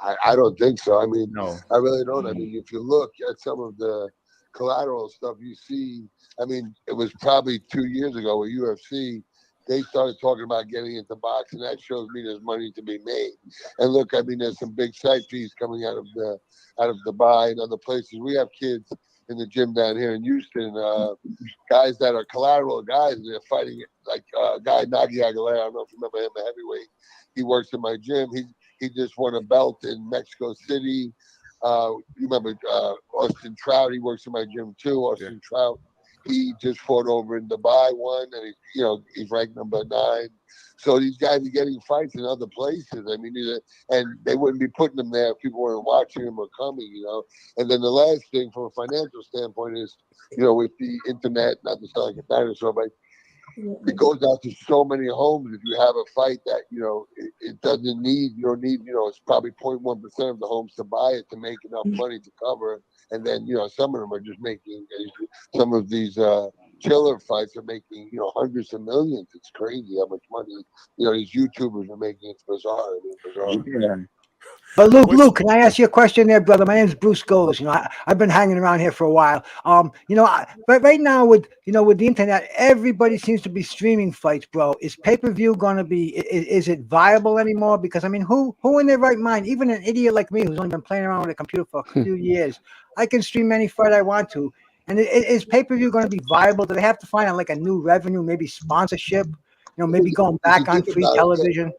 I don't think so. I mean, no, I really don't. I mean, if you look at some of the collateral stuff you see, I mean, it was probably 2 years ago with UFC. They started talking about getting into boxing. That shows me there's money to be made. And look, I mean, there's some big side fees coming out of Dubai and other places. We have kids in the gym down here in Houston, guys that are collateral guys, and they're fighting like guy Nagi Aguilera. I don't know if you remember him, a heavyweight. He works in my gym. He just won a belt in Mexico City. You remember Austin Trout? He works in my gym too. Austin Trout. He just fought over in Dubai, won, and he's ranked number 9. So these guys are getting fights in other places. I mean, and they wouldn't be putting them there if people weren't watching them or coming, And then the last thing from a financial standpoint is, with the internet, not to sound like a dinosaur, but it goes out to so many homes. If you have a fight that, it doesn't need, it's probably 0.1% of the homes to buy it to make enough money to cover it. And then, some of them are just making some of these killer fights are making, hundreds of millions. It's crazy how much money, these YouTubers are making. It's bizarre. I mean, bizarre. Yeah. But Luke, can I ask you a question there, brother? My name's Bruce Golis. I've been hanging around here for a while. But right now with the internet, everybody seems to be streaming fights, bro. Is pay-per-view going to be? Is it viable anymore? Because I mean, who in their right mind, even an idiot like me who's only been playing around with a computer for a few years, I can stream any fight I want to. And is pay-per-view going to be viable? Do they have to find out like a new revenue, maybe sponsorship? Maybe going back on free television.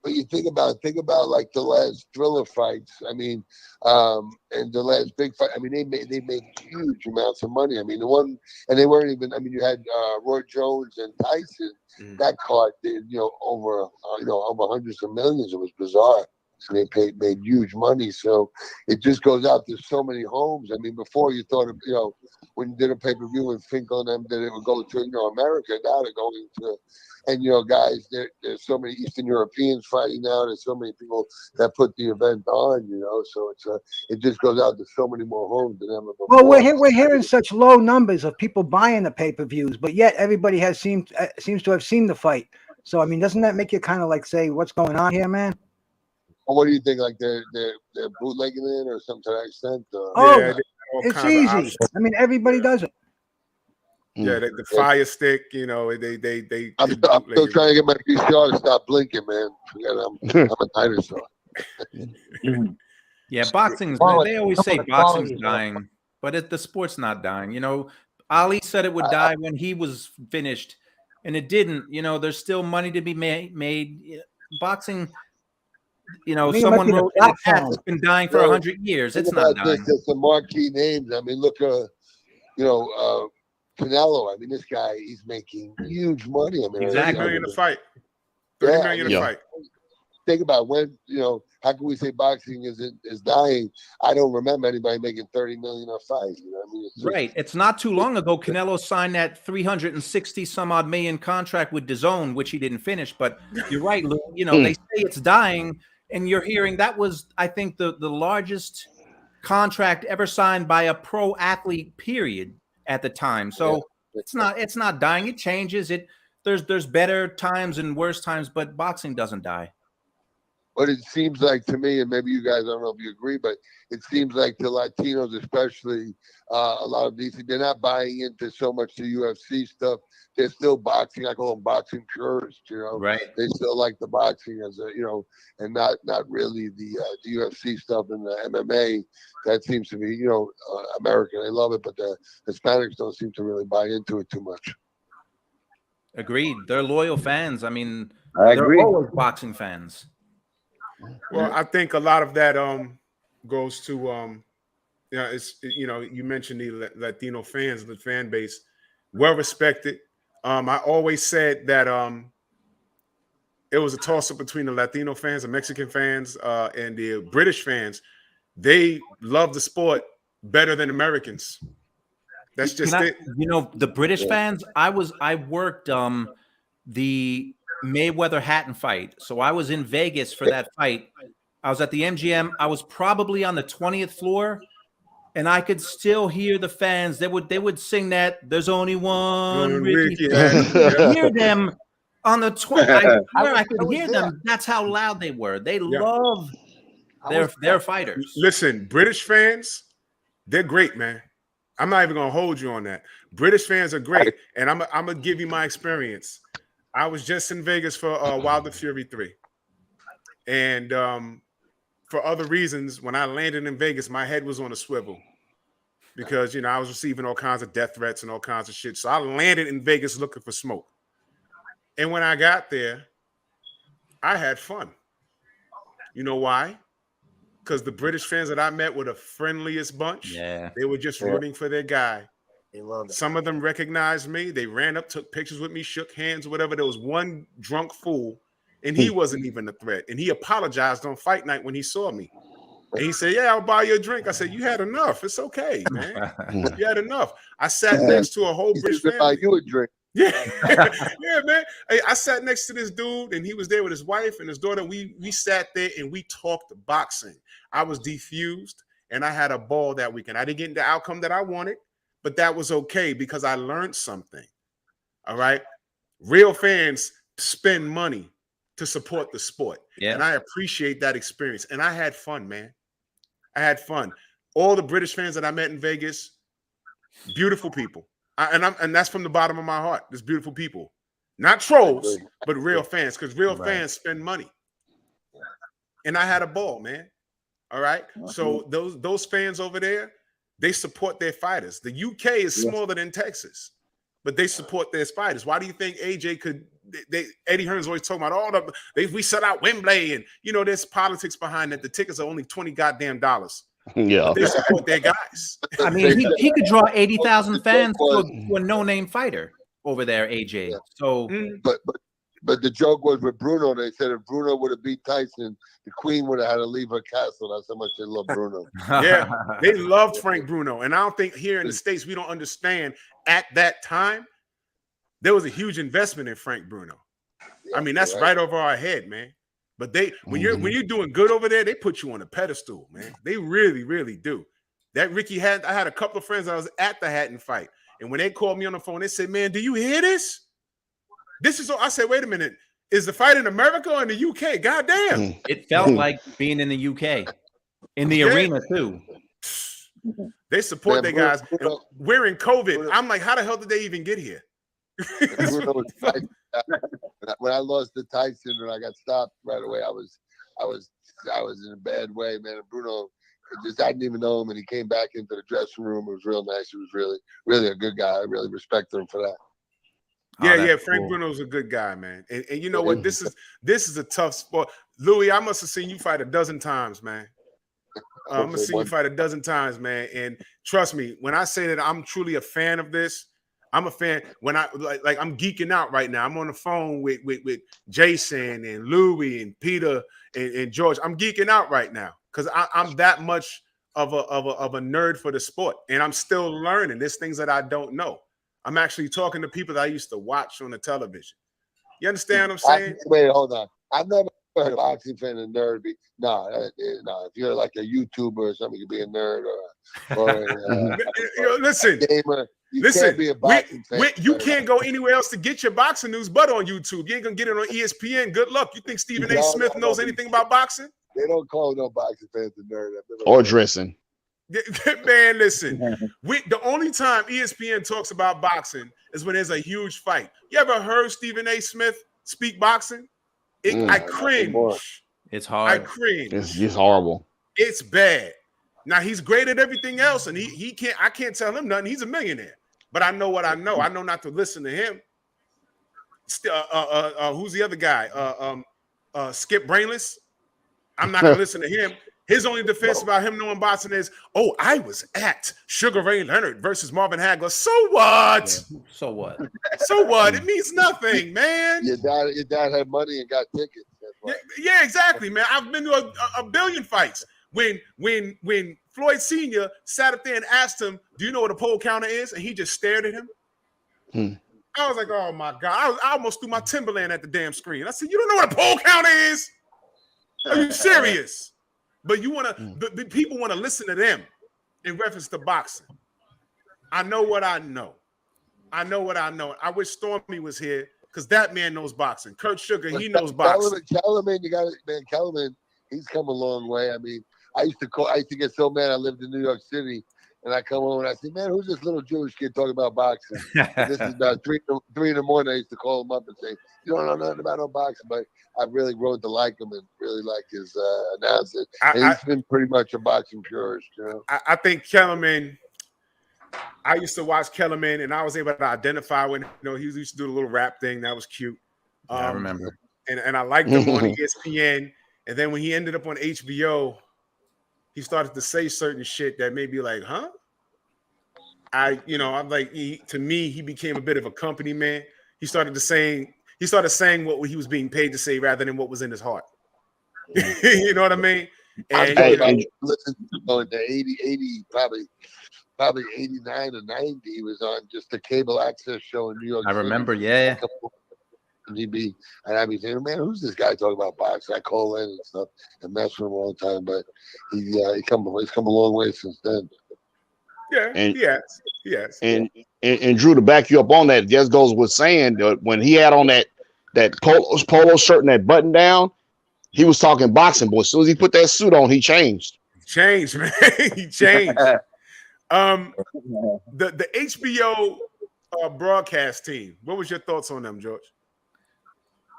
But you think about like the last Thriller fights. I mean, and the last big fight. I mean, they made huge amounts of money. I mean, and they weren't even. I mean, you had Roy Jones and Tyson. That card did over hundreds of millions. It was bizarre. And they made huge money. So it just goes out to so many homes. I mean, before you thought of, when you did a pay-per-view and Finkel and them, that it would go to, America. Now they're going to, and, guys, there's so many Eastern Europeans fighting now. There's so many people that put the event on, so it just goes out to so many more homes than ever before. Well, we're hearing such low numbers of people buying the pay-per-views, but yet everybody seems to have seen the fight. So, I mean, doesn't that make you kind of like say, what's going on here, man? Well, what do you think? Like they're bootlegging it or something to that extent? It's easy. I mean, everybody does it. Yeah, the Fire Stick. They. I'm still trying to get my VCR to stop blinking, man. I'm a dinosaur. Yeah, boxing. They always say boxing's dying, but the sport's not dying. Ali said it would die when he was finished, and it didn't. There's still money to be made. Boxing. Someone wrote in the chat, it's been dying for 100 years. It's not dying. There's some marquee names. I mean, look, Canelo. I mean, this guy, he's making huge money. I mean, exactly. 30 million a fight. 30 million a fight. Think about when, how can we say boxing is dying? I don't remember anybody making 30 million a fight. I mean, right. It's not too long ago. Canelo signed that 360 some odd million contract with DAZN, which he didn't finish. But you're right, Lou. They say it's dying. And you're hearing that was, I think, the largest contract ever signed by a pro athlete, period, at the time. So it's not dying. It changes. There's better times and worse times, but boxing doesn't die. But it seems like to me, and maybe you guys, I don't know if you agree, but it seems like the Latinos, especially a lot of these, they're not buying into so much the UFC stuff. They're still boxing. I call them boxing purists, Right. They still like the boxing as and not really the UFC stuff and the MMA. That seems to be, American. They love it, but the Hispanics don't seem to really buy into it too much. Agreed. They're loyal fans. I mean, I agree. They're always boxing fans. Well, I think a lot of that goes to you mentioned the Latino fans, the fan base, well respected. I always said that it was a toss-up between the Latino fans, the Mexican fans, and the British fans. They love the sport better than Americans. That's just it. The British fans. I worked the Mayweather Hatton fight. So I was in Vegas for that fight. I was at the MGM. I was probably on the 20th floor, and I could still hear the fans. They would sing that "There's only one Ricky." Hear them on the 20th. I could hear them. That's how loud they were. They love their fighters. Listen, British fans, they're great, man. I'm not even gonna hold you on that. British fans are great, and I'm gonna give you my experience. I was just in Vegas for Wilder Fury 3. And for other reasons, when I landed in Vegas, my head was on a swivel because, I was receiving all kinds of death threats and all kinds of shit. So I landed in Vegas looking for smoke. And when I got there, I had fun. You know why? Because the British fans that I met were the friendliest bunch. Yeah. They were just rooting for their guy. They love it. Some of them recognized me. They ran up, took pictures with me, shook hands, whatever. There was one drunk fool, and he wasn't even a threat. And he apologized on fight night when he saw me. And he said, "Yeah, I'll buy you a drink." I said, "You had enough. It's okay, man. You had enough." I sat next to a whole British family. Buy you a drink. Yeah, yeah, man. Hey, I sat next to this dude, and he was there with his wife and his daughter. We sat there and we talked boxing. I was defused, and I had a ball that weekend. I didn't get the outcome that I wanted, but that was okay because I learned something. All right. Real fans spend money to support the sport. Yeah. And I appreciate that experience. And I had fun, man. I had fun. All the British fans that I met in Vegas, beautiful people. And that's from the bottom of my heart. There's beautiful people. Not trolls, but real fans, because real fans spend money. And I had a ball, man. All right. So those fans over there, they support their fighters. The UK is smaller than Texas, but they support their fighters. Why do you think AJ could? Eddie Hearn's always talking about we set out Wembley, and there's politics behind that. The tickets are only $20 goddamn. Yeah, but they support their guys. I mean, he could draw 80,000 fans to a no-name fighter over there, AJ. So, but the joke was with Bruno. They said if Bruno would have beat Tyson, the Queen would have had to leave her castle. That's how much they love Bruno. Yeah, they loved Frank Bruno, and I don't think here in the States we don't understand. At that time, there was a huge investment in Frank Bruno. I mean, that's right over our head, man. But when you're doing good over there, they put you on a pedestal, man. They really, really do. That Ricky Hatton, I had a couple of friends that was at the Hatton fight, and when they called me on the phone, they said, "Man, do you hear this? This is." I said, "Wait a minute, is the fight in America or in the UK? God damn!" It felt like being in the UK, in the arena too. They support their guys. And we're in COVID. I'm like, how the hell did they even get here? When I lost to Tyson and I got stopped right away, I was in a bad way, man. And Bruno, I didn't even know him, and he came back into the dressing room. It was real nice. He was really, really a good guy. I really respect him for that. Yeah, Frank Bruno's a good guy, man. And you know what? This is a tough sport. Louis, I must have seen you fight a dozen times, man. I'm gonna see you fight a dozen times, man. And trust me, when I say that I'm truly a fan of this, I'm a fan. When I like I'm geeking out right now. I'm on the phone with Jason and Louis and Peter and George. I'm geeking out right now because I'm that much of a nerd for the sport, and I'm still learning. There's things that I don't know. I'm actually talking to people that I used to watch on the television. You understand what I'm saying? Wait, hold on. I've never heard a boxing fan and nerd. No. If you're like a YouTuber or something, you could be a nerd or listen. A gamer. Listen, you fan. can't go anywhere else to get your boxing news but on YouTube. You ain't gonna get it on ESPN. Good luck. You think Stephen A. Smith knows anything about boxing? They don't call no boxing fans a nerd. Or dressing. Man, listen. The only time ESPN talks about boxing is when there's a huge fight. You ever heard Stephen A. Smith speak boxing? I cringe. It's hard. I cringe. It's horrible. It's bad. Now he's great at everything else, and he can't. I can't tell him nothing. He's a millionaire. But I know what I know. I know not to listen to him. Who's the other guy? Skip Brainless. I'm not gonna listen to him. His only defense about him knowing boxing is, I was at Sugar Ray Leonard versus Marvin Hagler. So what? Yeah. So what? So what? It means nothing, man. Your dad had money and got tickets. Yeah, exactly, man. I've been to a billion fights. When Floyd Sr. sat up there and asked him, "Do you know what a pole counter is?" and he just stared at him. I was like, "Oh my God!" I almost threw my Timberland at the damn screen. I said, "You don't know what a pole counter is? Are you serious?" But you want to, the people want to listen to them in reference to boxing. I know what I know. I know what I know. I wish Stormy was here because that man knows boxing. Kurt Sugar, he knows boxing. Kellerman, you got it, man. Kellerman, he's come a long way. I mean, I used to get so mad. I lived in New York City, and I come home and I say, "Man, who's this little Jewish kid talking about boxing?" And this is about 3 in the morning. I used to call him up and say, "You don't know nothing about no boxing," but I really grown to like him and really like his announcing. He's been pretty much a boxing purist, you know. I think Kellerman. I used to watch Kellerman, and I was able to identify when he used to do the little rap thing. That was cute. I remember. And I liked him on ESPN. And then when he ended up on HBO, he started to say certain shit that made me like, huh? I'm like, to me, he became a bit of a company man. He started saying what he was being paid to say rather than what was in his heart. You know what I mean? And listen, in the 80, probably 89 or 90, he was on just a cable access show in New York. I remember, yeah. And I'd be saying, "Man, who's this guy talking about boxing?" I call in and stuff and mess with him all the time, but he's come a long way since then. Yeah, And yes. and Drew, to back you up on that, just goes with saying that when he had on that polo shirt and that button down, he was talking boxing. But as soon as he put that suit on, he changed. Changed, man. He changed. The HBO broadcast team. What was your thoughts on them, George?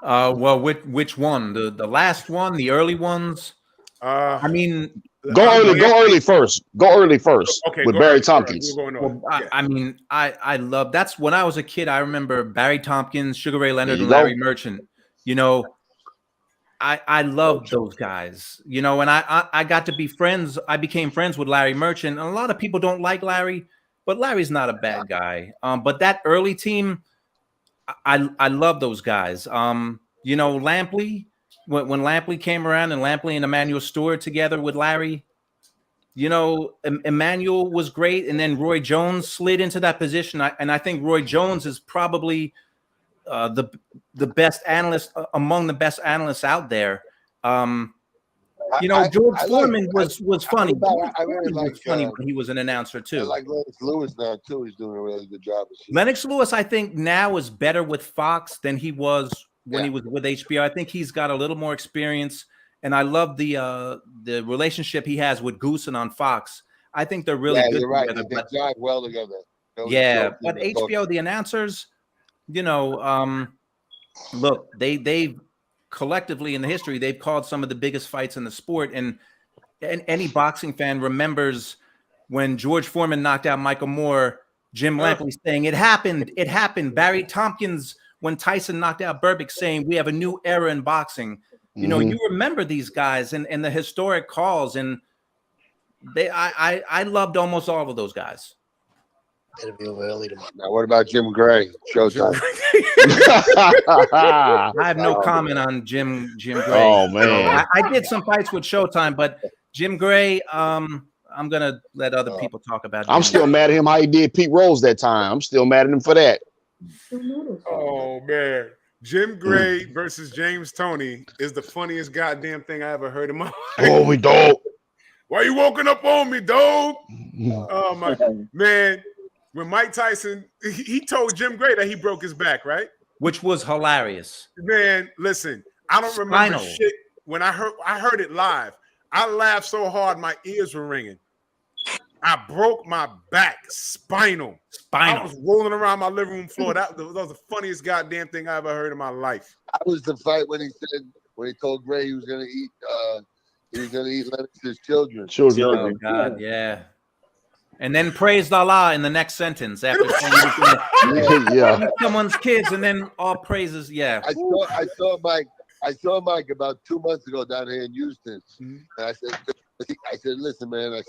Well, which one? The last one, the early ones? I mean, go early first. Go early first. Okay, with Barry Tompkins. Well, I mean, I love. That's when I was a kid. I remember Barry Tompkins, Sugar Ray Leonard, and Larry Merchant. You know, I loved those guys. You know, and I got to be friends. I became friends with Larry Merchant. And a lot of people don't like Larry, but Larry's not a bad guy. But that early team, I love those guys. You know, Lampley. When Lampley came around and Lampley and Emmanuel Stewart together with Larry, you know, Emmanuel was great. And then Roy Jones slid into that position. And I think Roy Jones is probably the best analyst among the best analysts out there. You know, George Foreman was funny. I really like funny when he was an announcer too. I like Lennox Lewis now too. He's doing a really good job. Lennox Lewis, I think now is better with Fox than he was when he was with HBO. I think he's got a little more experience, and I love the relationship he has with Goosen on Fox. I think they're really good together. They jive well together. But HBO, the announcers, you know, look, they collectively in the history, they've called some of the biggest fights in the sport, and any boxing fan remembers when George Foreman knocked out Michael Moore, Jim Lampley saying it happened. Barry Tompkins, when Tyson knocked out Berbick, saying we have a new era in boxing. You know, you remember these guys and the historic calls, and I loved almost all of those guys. It'll be over early tomorrow. Now, what about Jim Gray? Showtime. I have no comment on Jim Gray. Oh man, I did some fights with Showtime, but Jim Gray, I'm gonna let other people talk about. I'm still mad at him how he did Pete Rose that time. I'm still mad at him for that. Oh man, Jim Gray versus James Toney is the funniest goddamn thing I ever heard in my life. Oh, we dog. Why you walking up on me, dog? Oh my man. When Mike Tyson, he told Jim Gray that he broke his back, right? Which was hilarious. Man, listen, I don't remember shit. When I heard it live, I laughed so hard my ears were ringing. I broke my back, spinal. I was rolling around my living room floor. That was the funniest goddamn thing I ever heard in my life. That was the fight when he told Gray he was gonna eat Lennox's children. Oh God, yeah. And then praised Allah in the next sentence after saying he was eat someone's kids, and then all praises. Yeah. I saw Mike about 2 months ago down here in Houston, and I said, listen, man, I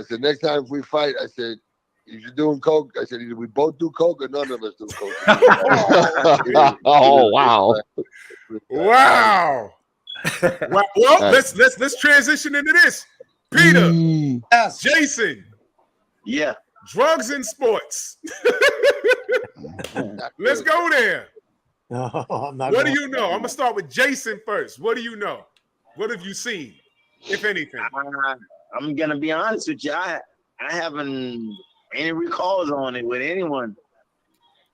said, next time if we fight, I said, if you're doing coke, I said, either we both do coke or none of us do coke. Oh wow. Wow. Well, let's transition into this. Peter, Yes. Jason, Yeah. drugs in sports. Let's go there. No, I'm not. What do you know? I'm gonna start with Jason first. What do you know? What have you seen, if anything? I'm gonna be honest with you. I haven't any recalls on it with anyone.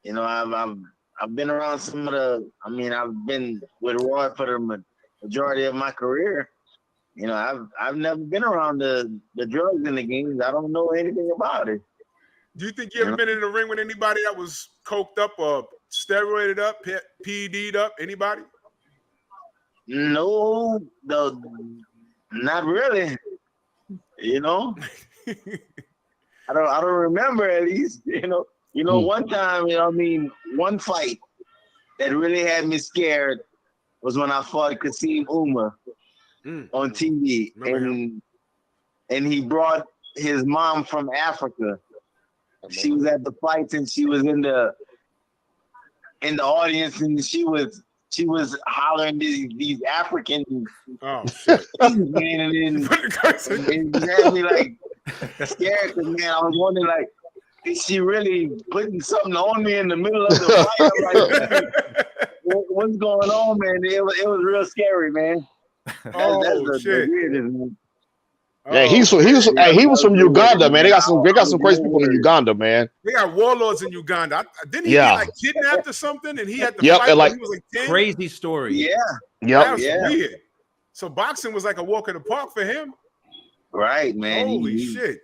You know, I've been around some of the. I mean, I've been with Roy for the majority of my career. You know, I've never been around the drugs in the games. I don't know anything about it. Do you think you ever been in the ring with anybody that was coked up or steroided up, PED'd up? Anybody? No, not really. You know, I don't remember at least. You know, one time. You know, I mean, one fight that really had me scared was when I fought Kasim Umar on TV, and he brought his mom from Africa. She was at the fights, and she was in the audience, and she was hollering these African shit. Man, and it had me like scared, because man, I was wondering like, is she really putting something on me in the middle of the fight? I'm like, what's going on, man? It was real scary, man. Oh shit! Weirdest, man. Yeah, he was from Uganda, man. They got some crazy people in Uganda, man. They got warlords in Uganda. Didn't he Yeah. get like kidnapped or something? And he had to Yep, fight and when like he was like 10? Crazy story. Yeah. Yep. That was weird. So boxing was like a walk in the park for him. Right, man. Holy shit.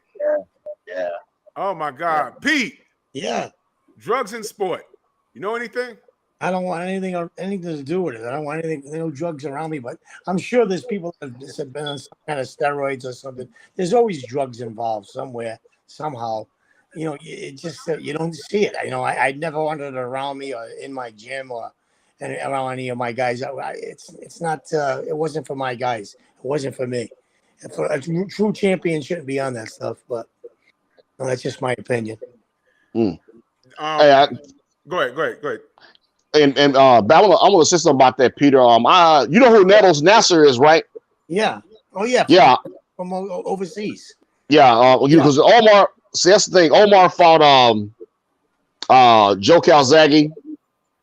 Yeah. Oh my God. Pete. Yeah. Drugs in sport. You know anything? I don't want anything to do with it. I don't want anything, no drugs around me. But I'm sure there's people that have been on some kind of steroids or something. There's always drugs involved somewhere, somehow. You know, it just you don't see it. You know, I never wanted it around me or in my gym or around any of my guys. It's not. It wasn't for my guys. It wasn't for me. For a true champion shouldn't be on that stuff. But no, that's just my opinion. Hey, go ahead. And but I'm gonna say something about that, Peter. You know who Nettles Nasser is, right? Yeah. Oh yeah. Yeah. From overseas. Yeah. Because Omar. See, that's the thing. Omar fought Joe Calzaghe.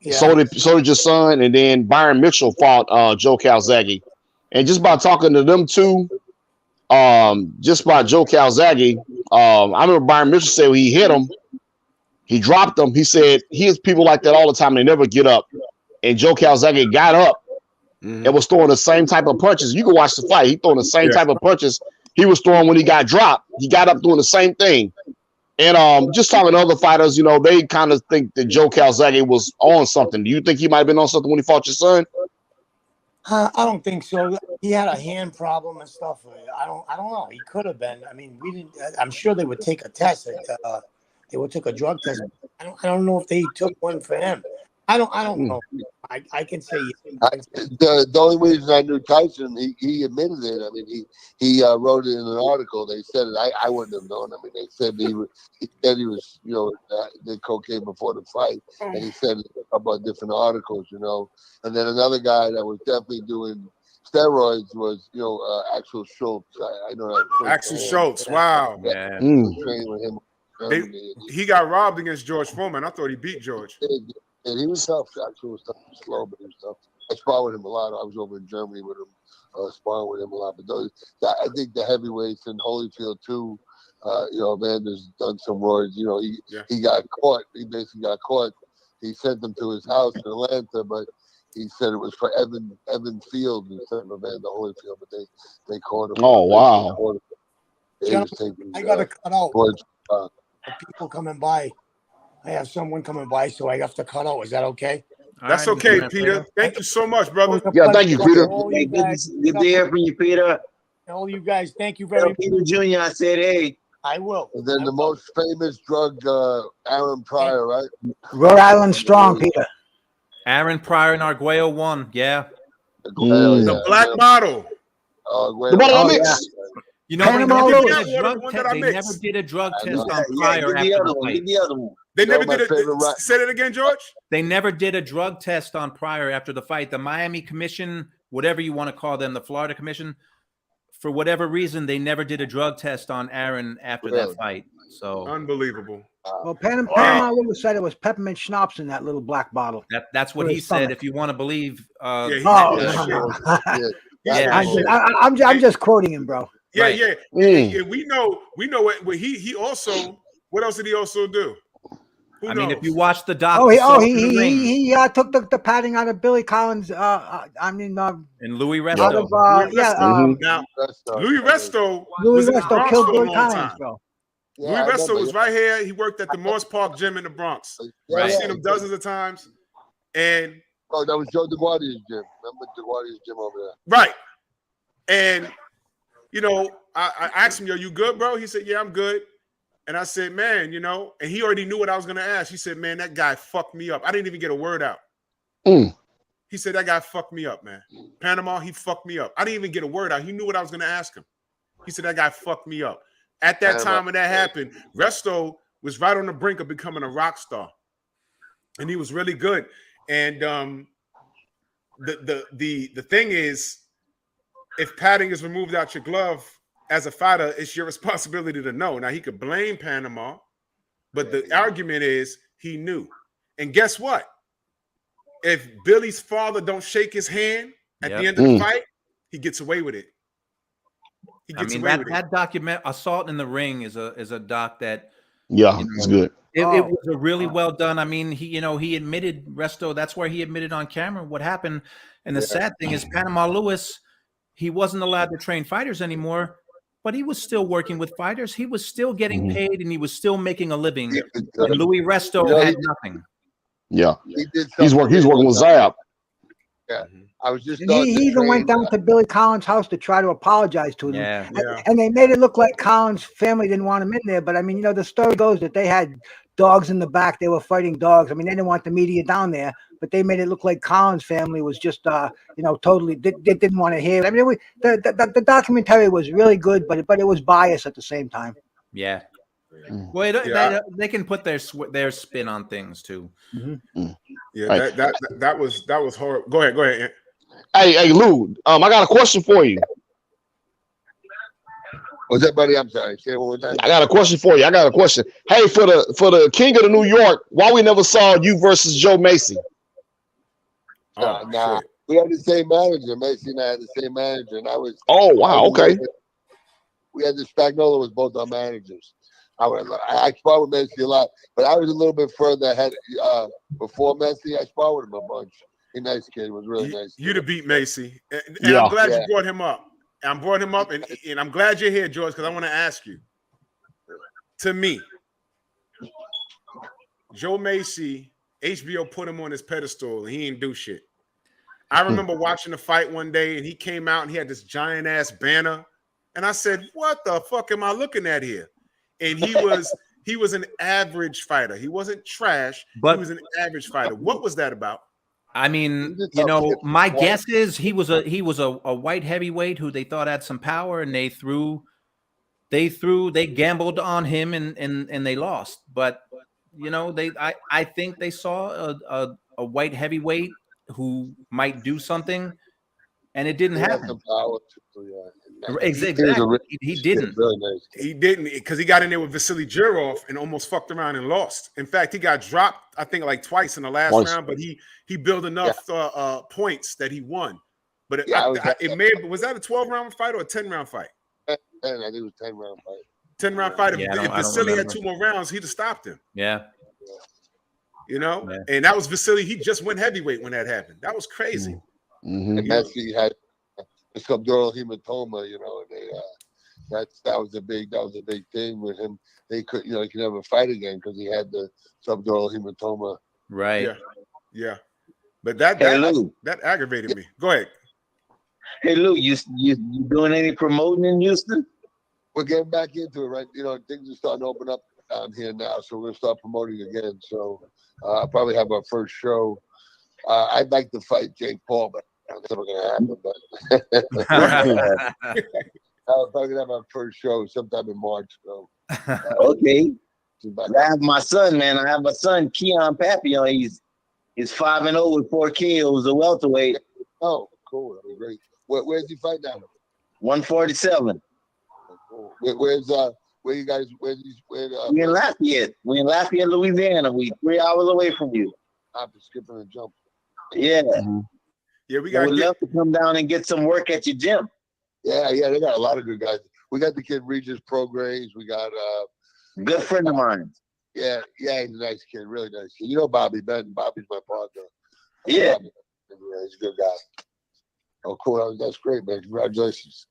Yeah. So did your son, and then Byron Mitchell fought Joe Calzaghe. And just by talking to them two, just by Joe Calzaghe, I remember Byron Mitchell said when he hit him, he dropped him. He said he has people like that all the time. They never get up. And Joe Calzaghe got up and was throwing the same type of punches. You can watch the fight. He throwing the same type of punches he was throwing when he got dropped. He got up doing the same thing. And just talking to other fighters, you know, they kind of think that Joe Calzaghe was on something. Do you think he might have been on something when he fought your son? I don't think so. He had a hand problem and stuff. I don't know. He could have been. I mean, we didn't. I'm sure they would take a test. They would take a drug test. I don't know if they took one for him. I don't know. I can say the only reason I knew Tyson, he admitted it. I mean, he wrote it in an article. They said it. I wouldn't have known. I mean, they said he was you know, did cocaine before the fight, and he said about different articles, you know. And then another guy that was definitely doing steroids was, you know, Axel Schultz. I know that. Axel Schultz. Wow. Yeah. Training with him. He got robbed against George Foreman. I thought he beat George. And he was tough. Actually, was tough, slow, but he was tough. I sparred with him a lot. I was over in Germany with him, sparring with him a lot. But I think the heavyweights in Holyfield too. You know, Amanda's done some roids. You know, he got caught. He basically got caught. He sent them to his house in Atlanta, but he said it was for Evan Field instead of Amanda Holyfield. But they caught him. Oh wow! I got to cut out. People coming by. I have someone coming by, so I have to cut out. Is that okay? That's okay, Peter. Thank you so much, brother. Yeah, thank you, Peter. Good to hear from you, Peter. All you guys, thank you very much. Peter Jr., I said, hey. I will. And then the most famous drug, Aaron Pryor, right? Rhode Island strong, Peter. Aaron Pryor and Arguello won. Yeah. The black model. The one I mix. You know, they never did a drug test on Pryor after the fight. They never did it. Say it again, George. They never did a drug test on Pryor after the fight. The Miami Commission, whatever you want to call them, the Florida Commission, for whatever reason, they never did a drug test on Aaron after that fight. So unbelievable. Well, Panama would have said it was peppermint schnapps in that little black bottle. That's what he said. If you want to believe. I'm just quoting him, bro. Yeah, yeah. We know what he also. What else did he also do? I mean, if you watch the doc, he took the padding out of Billy Collins. And Louis Resto. Now, Louis Resto killed Billy Collins, bro. Louis Resto was right here. He worked at the Morse Park Gym in the Bronx. I've seen him dozens of times. And that was Joe DeGuardia's gym. Remember DeGuardia's gym over there? Right. And you know, I asked him, "Yo, you good, bro?" He said, "Yeah, I'm good." And I said, "Man, you know," and he already knew what I was going to ask. He said, "Man, that guy fucked me up. I didn't even get a word out." He said, "That guy fucked me up, man. Panama, he fucked me up. I didn't even get a word out. He knew what I was going to ask him." He said, "That guy fucked me up." At that time when that happened, Resto was right on the brink of becoming a rock star, and he was really good. And the thing is, if padding is removed out your glove as a fighter, it's your responsibility to know. Now, he could blame Panama, but the argument is he knew. And guess what? If Billy's father don't shake his hand at the end of the fight, he gets away with it. He I gets mean, away with that document, Assault in the Ring, is a doc that, Yeah, you know, it's good. It was a really well done. I mean, he admitted, Resto, that's where he admitted on camera what happened. And the sad thing is, Panama Lewis, he wasn't allowed to train fighters anymore, but he was still working with fighters. He was still getting paid, and he was still making a living. And Louis Resto had nothing. Yeah, He did he's working with Zab. Yeah, I was just. And he even went down to Billy Collins' house to try to apologize to them. Yeah. And they made it look like Collins' family didn't want him in there. But I mean, the story goes that they had dogs in the back. They were fighting dogs. I mean, they didn't want the media down there, but they made it look like Collins' family was just, totally didn't want to hear it. I mean, the documentary was really good, but it was biased at the same time. Yeah. Well, they can put their spin on things too. Yeah, Right. that was horrible. Go ahead. Hey, Lou, I got a question for you. What's that, buddy? I'm sorry. Say it one more time. I got a question for you. Hey, for the King of the New York, why we never saw you versus Joe Macy? Nah. We had the same manager. Macy and I had the same manager, and I was. Oh wow, okay. We had the Spagnola was both our managers. I sparred with Macy a lot, but I was a little bit further ahead before Macy. I sparred with him a bunch. He's a nice kid. Was really nice. You to beat Macy, and I'm glad you brought him up. I brought him up, and I'm glad you're here, George, because I want to ask you. To me, Joe Macy, HBO put him on his pedestal, and he didn't do shit. I remember watching the fight one day, and he came out and he had this giant ass banner, and I said, "What the fuck am I looking at here?" And he was an average fighter. He wasn't trash, but he was an average fighter. What was that about? I mean, my guess is he was a white heavyweight who they thought had some power, and they gambled on him and they lost. But I think they saw a white heavyweight who might do something, and it didn't happen. Exactly. He didn't. Really nice. He didn't, because he got in there with Vasily Jirov and almost fucked around and lost. In fact, he got dropped, I think, like twice in the last round, but he built enough points that he won. But was that a 12-round fight or a 10-round fight? 10, I think it was 10-round fight. 10-round fight. If Vasily had 2 more rounds, he'd have stopped him. Yeah. And that was Vasily. He just went heavyweight when that happened. That was crazy. And Messi had subdural hematoma, and that was a big thing with him. They could, he could never fight again because he had the subdural hematoma. Right. Yeah. But that aggravated me. Go ahead. Hey Lou, you doing any promoting in Houston? We're getting back into it, right? Things are starting to open up down here now, so we're gonna start promoting again. So I'll probably have our first show. I'd like to fight Jake Paul, but that's never gonna happen. But I'll probably have our first show sometime in March. So okay. I have my son, man. I have my son, Keon Papillon. He's 5-0 with 4 KOs, a welterweight. Oh, cool. That'd be great. Where's he fight now? 147. Cool. Where you guys? We're in Lafayette. We're in Lafayette, Louisiana. We 3 hours away from you. I'm skipping and jump. Yeah. Yeah, we got. We'd love to come down and get some work at your gym. Yeah, they got a lot of good guys. We got the kid Regis Prograis. We got good friend of mine. Yeah, he's a nice kid, really nice kid. Bobby Benton. Bobby's my partner. Yeah. He's a good guy. Oh, cool. That's great, man. Congratulations.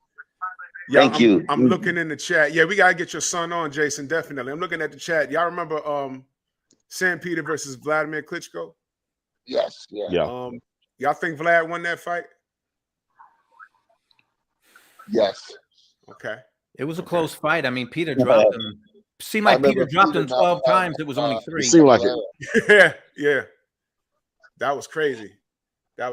Yeah, Thank you. I'm looking in the chat. Yeah, we gotta get your son on, Jason. Definitely. I'm looking at the chat. Y'all remember Sam Peter versus Vladimir Klitschko? Yes. Yeah. Y'all think Vlad won that fight? Yes. Okay. It was a close fight. I mean, Peter dropped him. Seemed like Peter dropped him 12 times. It was only 3. It seemed like it. Yeah. That was crazy. I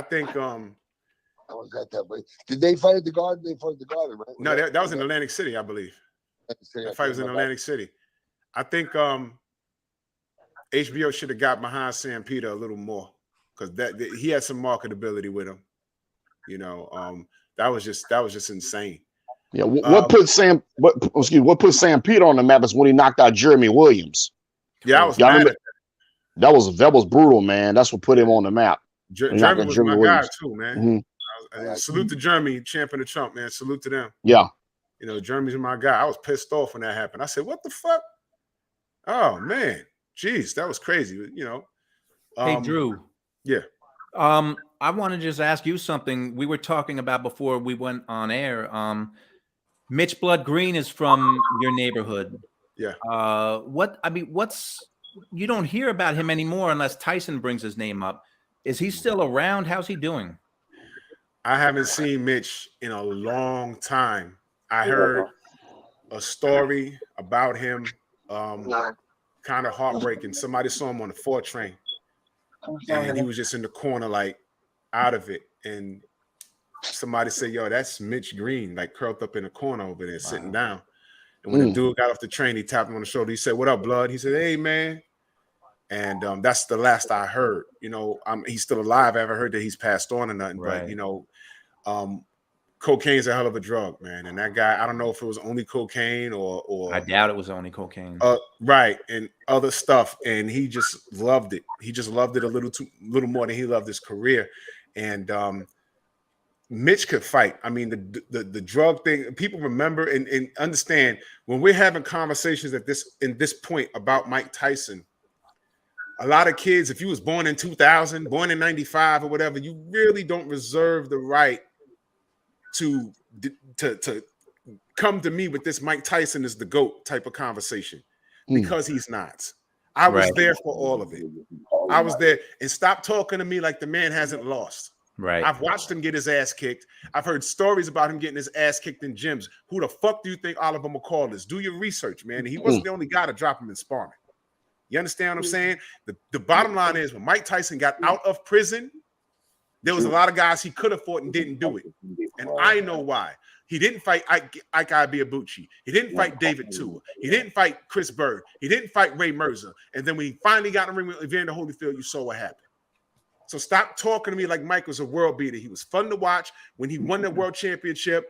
think I was at that way. Did they fight at the Garden? They fought at the Garden, right? No, that was in Atlantic City, I believe. That fight was in Atlantic City. I think HBO should have got behind Sam Peter a little more, because he had some marketability with him. That was just insane. Yeah, what put Sam Peter on the map is when he knocked out Jeremy Williams. Yeah, I was mad at that. That was brutal, man. That's what put him on the map. Jeremy was my guy too, man. salute to Jeremy, champion of Trump, man. Salute to them. Yeah. You know, Jeremy's my guy. I was pissed off when that happened. I said, what the fuck? Oh, man. Jeez, that was crazy. You know. Hey, Drew. Yeah. I want to just ask you something. We were talking about before we went on air. Mitch Blood Green is from your neighborhood. Yeah. What's you don't hear about him anymore unless Tyson brings his name up. Is he still around? How's he doing? I haven't seen Mitch in a long time. I heard a story about him, kind of heartbreaking. Somebody saw him on the 4 train, and he was just in the corner, like out of it. And somebody said, "Yo, that's Mitch Green, like curled up in the corner over there, sitting down." And when the dude got off the train, he tapped him on the shoulder. He said, "What up, Blood?" He said, "Hey, man." And that's the last I heard. You know, he's still alive. I haven't heard that he's passed on or nothing. Right. But you know, cocaine's a hell of a drug, man. And that guy, I don't know if it was only cocaine or I doubt it was only cocaine. Right, and other stuff. And he just loved it. He just loved it a little more than he loved his career. And Mitch could fight. I mean, the drug thing, people remember and understand when we're having conversations in this point about Mike Tyson. A lot of kids, if you was born in 2000, born in 95 or whatever, you really don't reserve the right to come to me with this Mike Tyson is the GOAT type of conversation, because he's not. I was there for all of it. I was there. And stop talking to me like the man hasn't lost. Right. I've watched him get his ass kicked. I've heard stories about him getting his ass kicked in gyms. Who the fuck do you think Oliver McCall is? Do your research, man. He wasn't the only guy to drop him in sparring. You understand what I'm saying? The bottom line is when Mike Tyson got out of prison, there was a lot of guys he could have fought and didn't do it. And I know why. He didn't fight Ike Ibeabuchi. He didn't fight David Tua. He didn't fight Chris Bird. He didn't fight Ray Mercer. And then when he finally got in the ring with Evander Holyfield, you saw what happened. So stop talking to me like Mike was a world beater. He was fun to watch. When he won the world championship,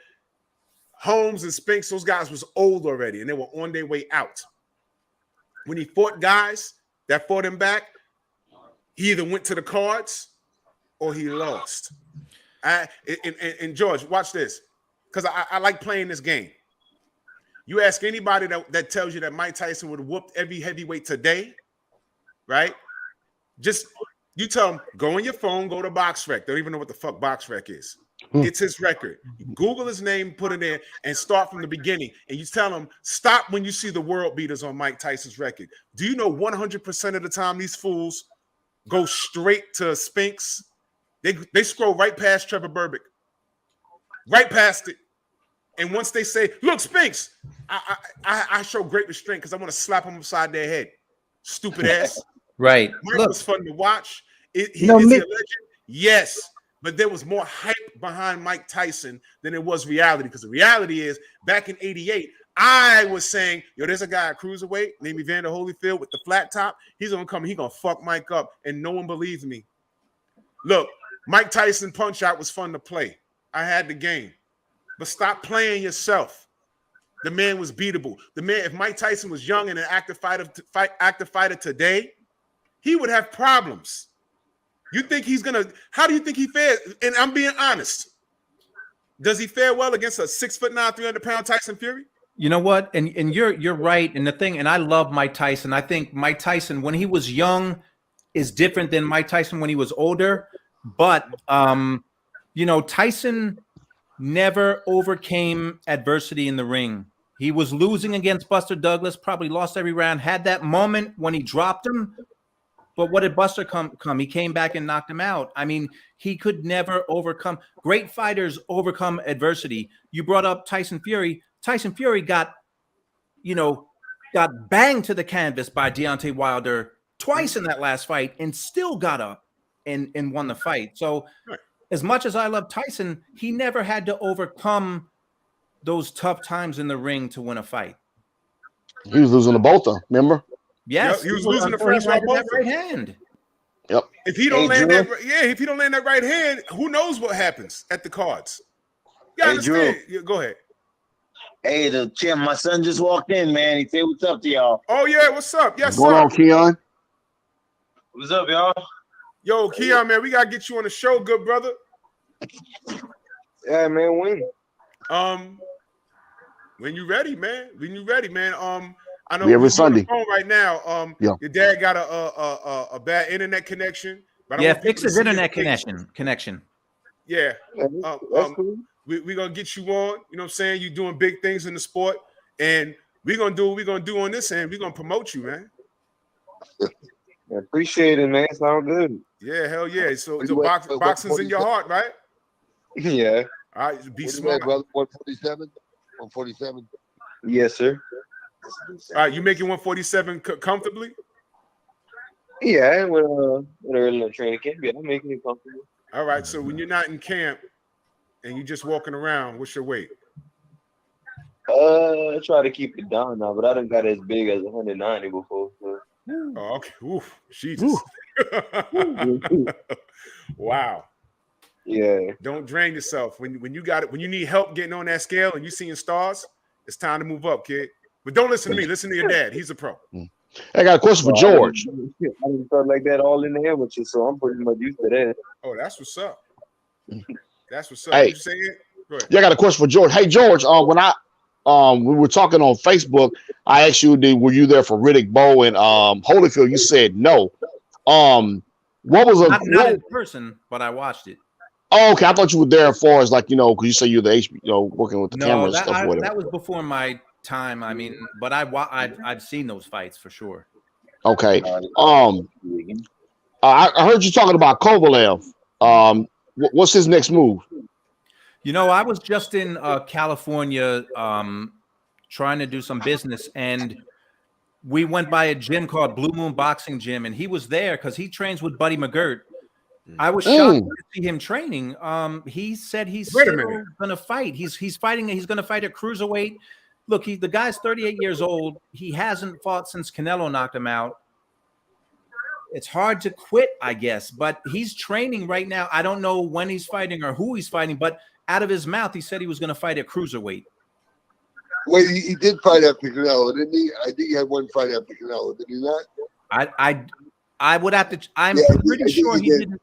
Holmes and Spinks, those guys was old already, and they were on their way out. When he fought guys that fought him back, he either went to the cards or he lost. And George, watch this, because I like playing this game. You ask anybody that tells you that Mike Tyson would have whooped every heavyweight today, right? Just you tell them, go on your phone, go to BoxRec. They don't even know what the fuck BoxRec is. It's his record. Google his name, put it in, and start from the beginning. And you tell them, stop when you see the world beaters on Mike Tyson's record. Do you know 100% of the time these fools go straight to Spinks? They scroll right past Trevor Berbick. Right past it. And once they say, look, Spinks, I show great restraint because I want to slap them upside their head. Stupid ass. Right. Mike was fun to watch. Is he a legend? Yes. But there was more hype behind Mike Tyson than it was reality. Because the reality is, back in '88, I was saying, yo, there's a guy at cruiserweight named Evander Holyfield with the flat top. He's going to come. He's going to fuck Mike up. And no one believes me. Look, Mike Tyson Punch-Out was fun to play. I had the game. But stop playing yourself. The man was beatable. The man, if Mike Tyson was young and an active fighter today, he would have problems. You think he's gonna? How do you think he fared? And I'm being honest. Does he fare well against a 6'9", 300-pound Tyson Fury? You know what? And you're right. And the thing, and I love Mike Tyson. I think Mike Tyson, when he was young, is different than Mike Tyson when he was older. But you know, Tyson never overcame adversity in the ring. He was losing against Buster Douglas, probably lost every round, had that moment when he dropped him. But what did Buster come? He came back and knocked him out. I mean, he could never overcome. Great fighters overcome adversity. You brought up Tyson Fury. Tyson Fury got banged to the canvas by Deontay Wilder twice in that last fight and still got up and won the fight. So as much as I love Tyson, he never had to overcome those tough times in the ring to win a fight. He was losing to both of them, remember? Yep, Yes, he was losing the first round both right hand. Yep. If he don't land that right hand, who knows what happens at the cards? You understand? Drew. Go ahead. Hey, the champ, my son just walked in, man. He said, "What's up to y'all?" Oh yeah, what's up? Yes, what's going on, Keon? What's up, y'all? Yo, Keon, man, we gotta get you on the show, good brother. Yeah, man, when? When you ready, man. When you ready, man. I know Every you're on Sunday. the phone right now. Yeah. Your dad got a bad internet connection, but I Yeah, want people fix to his see your internet face. connection. Yeah. That's cool. We're gonna get you on. You know what I'm saying? You're doing big things in the sport, and we're gonna do what we're gonna do on this end. We're gonna promote you, man. I appreciate it, man. Sound good. Yeah, hell yeah. So Wait, boxing's in your heart, right? Yeah. All right, be What do you smart. weigh, brother? 147? 147? Yes, sir. All right, you making 147 comfortably? Yeah, with early training camp, yeah, I'm making it comfortable. All right, so when you're not in camp and you're just walking around, what's your weight? I try to keep it down now, but I done got as big as 190 before. So. Oh, okay. Oof, Jesus. Wow. Yeah. Don't drain yourself. When you got it, when you need help getting on that scale and you seeing stars, it's time to move up, kid. But don't listen to me. Listen to your dad. He's a pro. I got a question for George. I didn't felt like that all in the air with you, so I'm pretty much used to that. Oh, that's what's up. That's what's up. Hey. What you saying? Go ahead. Yeah, I got a question for George. Hey, George, when we were talking on Facebook, I asked you, were you there for Riddick Bowe and Holyfield? You said no. What was not in person, but I watched it. Oh, okay. I thought you were there as far as like, because you say you're the HBO, working with the cameras and stuff. That was before my time. I mean, but I've seen those fights for sure. Okay. I heard you talking about Kovalev. What's his next move? I was just in California trying to do some business, and we went by a gym called Blue Moon Boxing Gym, and he was there because he trains with Buddy McGirt. I was shocked to see him training. He said he's still going to fight. He's fighting. He's going to fight at cruiserweight. Look, the guy's 38 years old. He hasn't fought since Canelo knocked him out. It's hard to quit, I guess, but he's training right now. I don't know when he's fighting or who he's fighting, but out of his mouth, he said he was going to fight at cruiserweight. Wait, he did fight after Canelo, didn't he? I think he had one fight after Canelo, did he not? I would have to. I'm pretty sure he didn't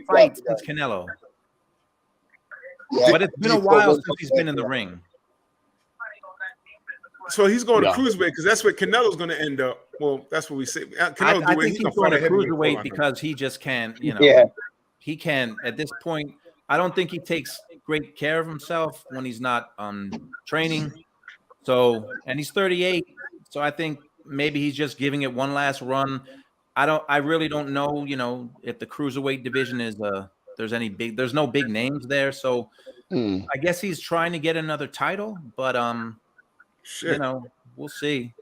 fight since Canelo. Yeah, but it's been a while since he's been in the ring. So he's going to cruiserweight because that's where Canelo's going to end up. Well, that's what we say. I think he's going to cruiserweight because he just can't. He can at this point. I don't think he takes great care of himself when he's not training. So, and he's 38. So I think maybe he's just giving it one last run. I really don't know, if the cruiserweight division is there's no big names there. So I guess he's trying to get another title, but we'll see.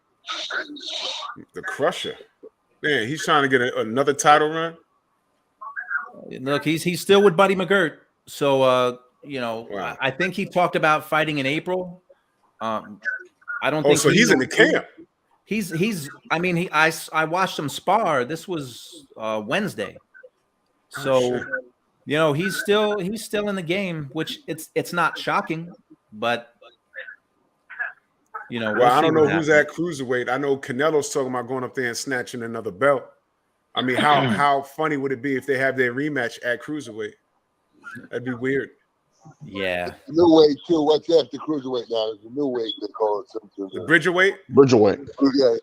The Crusher. Man, he's trying to get another title run. Look, he's still with Buddy McGirt. So wow. I think he talked about fighting in April. I don't think so he's in the camp. I watched him spar. This was Wednesday. So, he's still in the game, which it's not shocking, but well, I don't know who's at cruiserweight. I know Canelo's talking about going up there and snatching another belt. I mean, how funny would it be if they have their rematch at cruiserweight? That'd be weird. Yeah. New weight too. What's after cruiserweight now? It's a new weight they call it. The Bridgerweight? Bridgerweight. Yeah.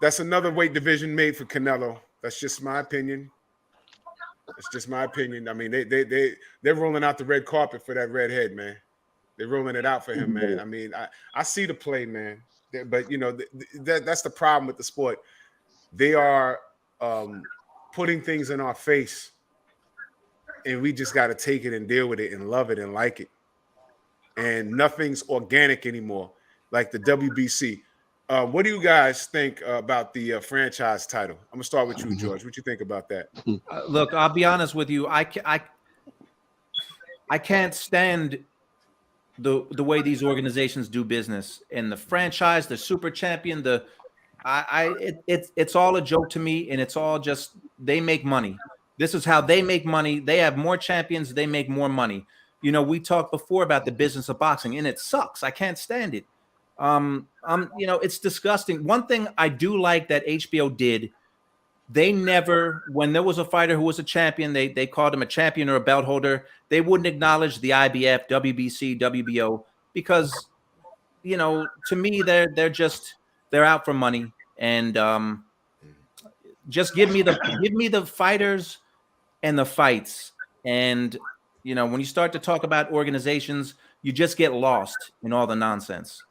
That's another weight division made for Canelo. That's just my opinion. It's just my opinion. I mean, they're rolling out the red carpet for that redhead, man. They're rolling it out for him, man. I mean, I see the play, man. But that's the problem with the sport. They are putting things in our face, and we just got to take it and deal with it and love it and like it. And nothing's organic anymore, like the WBC. What do you guys think about the franchise title? I'm gonna start with you, George. What you think about that? Look, I'll be honest with you. I can't stand the way these organizations do business. And the franchise, the super champion, it's all a joke to me, and it's all just they make money. This is how they make money. They have more champions. They make more money. We talked before about the business of boxing, and it sucks. I can't stand it. It's disgusting. One thing I do like that HBO did they never, when there was a fighter who was a champion, they called him a champion or a belt holder. They wouldn't acknowledge the IBF, WBC, WBO, because, you know, to me, they're out for money. And just give me the fighters and the fights. And, you know, when you start to talk about organizations, you just get lost in all the nonsense.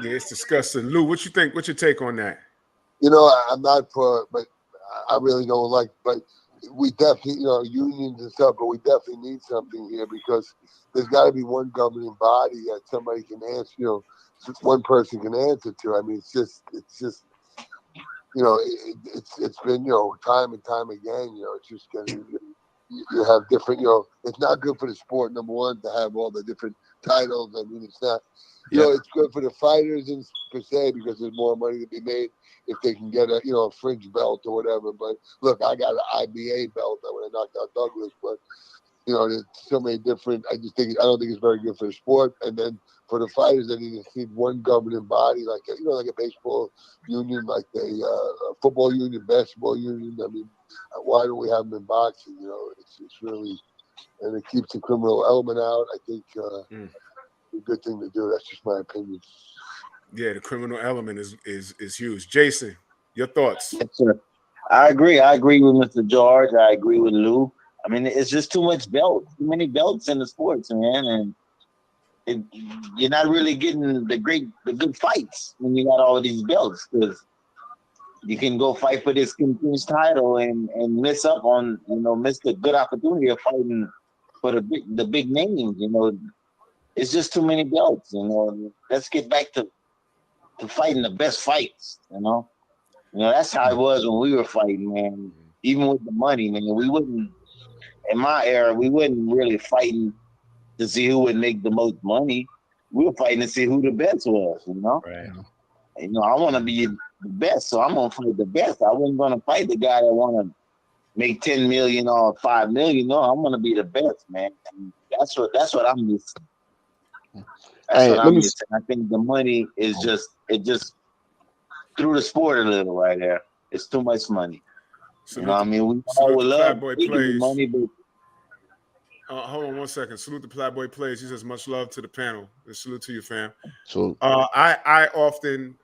Yeah, it's disgusting. Lou, what you think? What's your take on that? You know, I'm not for, but I really don't like, but we definitely, you know, unions and stuff, but we definitely need something here because there's got to be one governing body that somebody can answer, you know, one person can answer to. I mean, it's just, you know, it's been, you know, time and time again, you know, it's just getting, you have different, you know, it's not good for the sport, number one, to have all the different titles. I mean, it's not, you know, it's good for the fighters and per se because there's more money to be made if they can get a, you know, a fringe belt or whatever. But look, I got an IBA belt when I knocked out Douglas, but you know, there's so many different. I don't think it's very good for the sport. And then for the fighters, they need one governing body, like you know, like a baseball union, like a football union, basketball union. I mean, why don't we have them in boxing? You know, it's really, and it keeps the criminal element out. I think a good thing to do. That's just my opinion. Yeah, the criminal element is huge. Jason, your thoughts? Yes, sir. I agree. I agree with Mr. George. I agree with Lou. I mean, it's just too much belts, too many belts in the sports, man, and you're not really getting the good fights when you got all of these belts because you can go fight for this title and miss up on, you know, miss the good opportunity of fighting for the big names. You know, it's just too many belts. You know, let's get back to fighting the best fights. You know, that's how it was when we were fighting, man. Even with the money, man, we wouldn't. In my era, we wasn't really fighting to see who would make the most money. We were fighting to see who the best was, you know? Right. You know, I want to be the best, so I'm going to fight the best. I wasn't going to fight the guy that want to make 10 million or 5 million. No, I'm going to be the best, man. And that's what I'm missing. That's what I'm missing. I think the money is just threw the sport a little right there. It's too much money. You know what I mean? We all would love money, but hold on 1 second. Salute the Flatboy Plays. He says, much love to the panel. And salute to you, fam. So I often,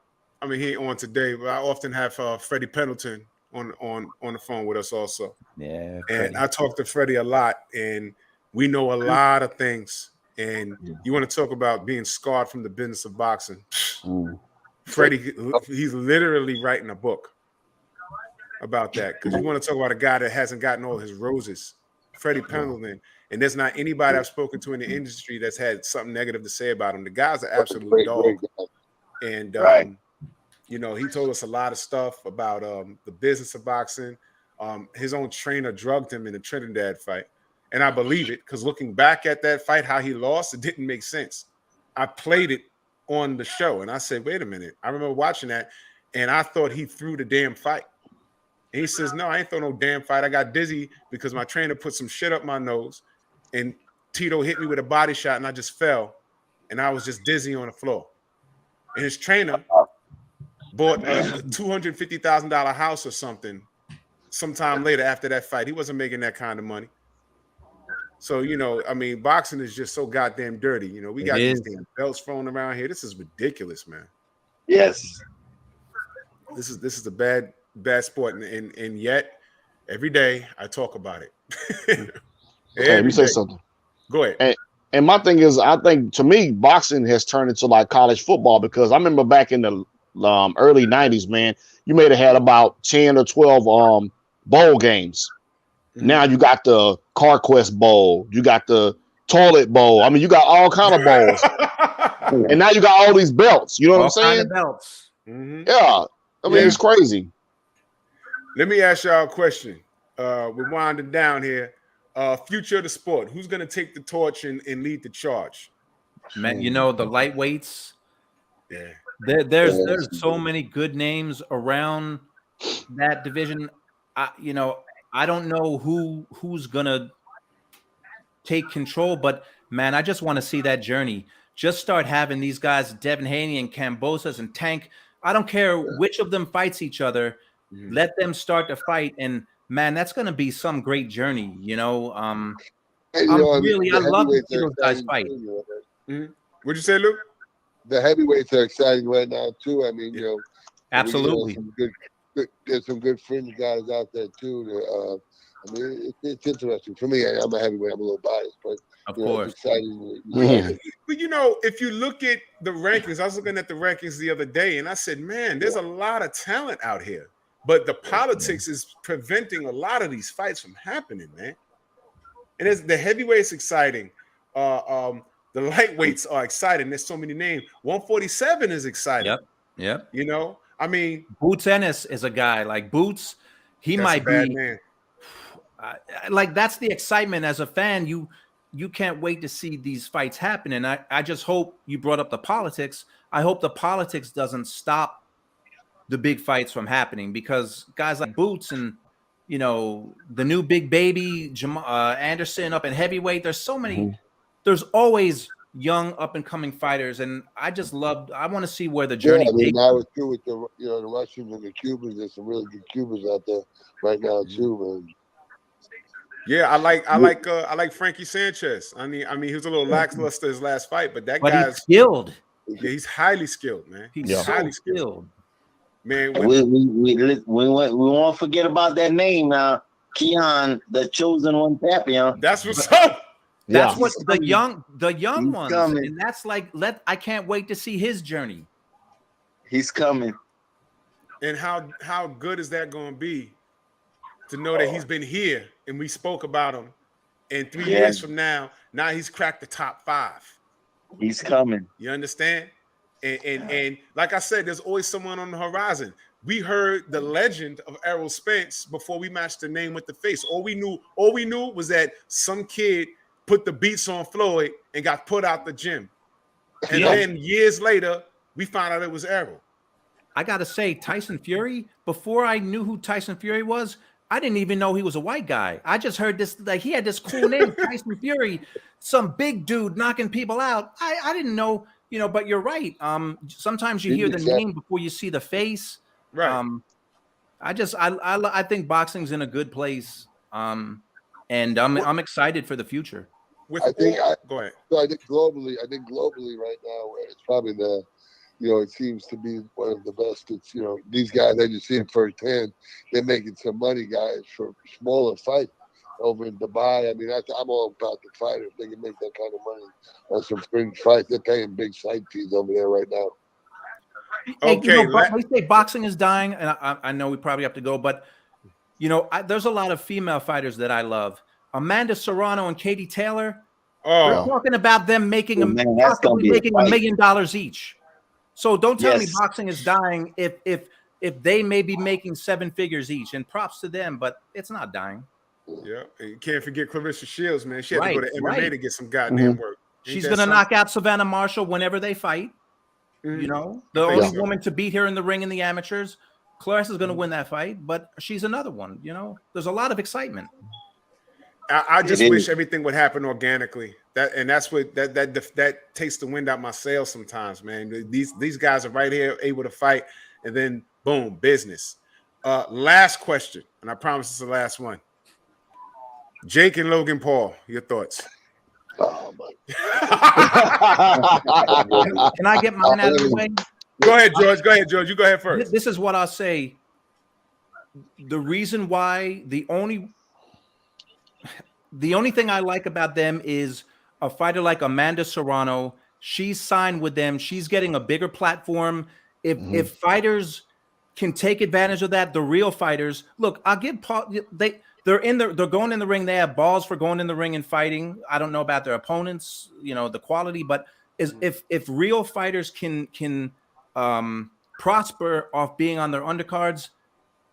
I mean, he ain't on today, but I often have Freddie Pendleton on the phone with us also. Yeah. And I talk to Freddie a lot, and we know a lot of things. And you want to talk about being scarred from the business of boxing. Freddie, he's literally writing a book about that, because you want to talk about a guy that hasn't gotten all his roses. Freddie Pendleton, and there's not anybody I've spoken to in the industry that's had something negative to say about him. The guy's an absolute dog, and you know, he told us a lot of stuff about the business of boxing. His own trainer drugged him in the Trinidad fight, and I believe it, because looking back at that fight, how he lost, it didn't make sense. I played it on the show, and I said, wait a minute. I remember watching that, and I thought he threw the damn fight. And he says, no, I ain't throw no damn fight. I got dizzy because my trainer put some shit up my nose, and Tito hit me with a body shot, and I just fell, and I was just dizzy on the floor. And his trainer bought a $250,000 house or something sometime later after that fight. He wasn't making that kind of money. So, you know, I mean, boxing is just so goddamn dirty. You know, we got these damn belts thrown around here. This is ridiculous, man. Yes. This is a bad sport, and yet every day I talk about it. Okay, let me say something. Go ahead. And my thing is, I think to me, boxing has turned into like college football, because I remember back in the early 90s, man, you may have had about 10 or 12 bowl games. Now you got the CarQuest Bowl, you got the Toilet Bowl. I mean, you got all kind of bowls, and now you got all these belts. You know what I'm saying? All kind of belts. Yeah, I mean, it's crazy. Let me ask y'all a question. We're winding down here. Future of the sport. Who's going to take the torch and lead the charge? Man, you know, the lightweights. Yeah. There's so many good names around that division. I don't know who's gonna take control, but man, I just want to see that journey. Just start having these guys, Devin Haney and Cambosos and Tank. I don't care which of them fights each other. Let them start the fight, and man, that's going to be some great journey. I love to see those guys fight. What'd you say, Luke? The heavyweights are exciting right now too. I mean, absolutely. There's some good fringe guys out there too. I mean, it's interesting for me. I'm a heavyweight. I'm a little biased, but of course, it's exciting. But if you look at the rankings, I was looking at the rankings the other day, and I said, man, there's a lot of talent out here, but the politics is preventing a lot of these fights from happening, man. And the heavyweights exciting. The lightweights are exciting. There's so many names. 147 is exciting. Yep. I mean, Boots Ennis is a guy like Boots. He might be. Man. Like that's the excitement as a fan. You can't wait to see these fights happen. And I just hope you brought up the politics. I hope the politics doesn't stop the big fights from happening, because guys like Boots and the new big baby Anderson up in heavyweight. There's so many. There's always young up and coming fighters, and I want to see where the journey. I mean, I was too with the the Russians and the Cubans. There's some really good Cubans out there right now too, man. Yeah, I like Frankie Sanchez. I mean, he was a little lackluster his last fight, but guy's he's skilled. Yeah, he's highly skilled, man. He's highly skilled. Man, we won't forget about that name now, Keon, the chosen one, Papillon. That's what's up. That's what the young ones, and that's like I can't wait to see his journey. He's coming. And how good is that going to be to know that he's been here and we spoke about him, and 3 years from now he's cracked the top 5. He's coming. You understand? And like I said, there's always someone on the horizon. We heard the legend of Errol Spence before we matched the name with the face. All we knew was that some kid put the beats on Floyd and got put out the gym. And then years later, we found out it was Errol. I got to say, Tyson Fury, before I knew who Tyson Fury was, I didn't even know he was a white guy. I just heard this, like he had this cool name, Tyson Fury, some big dude knocking people out. I didn't know, but you're right. Sometimes you hear the name before you see the face. Right. I think boxing's in a good place. And I'm excited for the future. Go ahead. So I think globally right now, it's probably it seems to be one of the best. It's, these guys, I just see it firsthand. They're making some money, guys, for smaller fights over in Dubai. I mean, I'm all about the fighters. They can make that kind of money on some fringe fights. They're paying big site fees over there right now. Okay. They say boxing is dying, and I know we probably have to go, but there's a lot of female fighters that I love. Amanda Serrano and Katie Taylor. We're talking about them making possibly making $1 million each. So don't tell me boxing is dying if they may be making 7 figures each. And props to them, but it's not dying. Yeah, and you can't forget Clarissa Shields, man. She had to go to MMA to get some goddamn work. She's gonna knock out Savannah Marshall whenever they fight. The only woman to beat her in the ring in the amateurs. Clarissa's gonna win that fight, but she's another one. There's a lot of excitement. I just wish everything would happen organically. That's what that takes the wind out my sails sometimes, man. These guys are right here able to fight, and then boom, business. Last question, and I promise it's the last one. Jake and Logan Paul, your thoughts? Oh my! Can I get mine out of the way? Go ahead, George. You go ahead first. This is what I'll say. The reason why the only thing I like about them is a fighter like Amanda Serrano. She's signed with them. She's getting a bigger platform. If fighters can take advantage of that, the real fighters. Look, I'll give Paul. They're going in the ring. They have balls for going in the ring and fighting. I don't know about their opponents, the quality, but if real fighters can prosper off being on their undercards,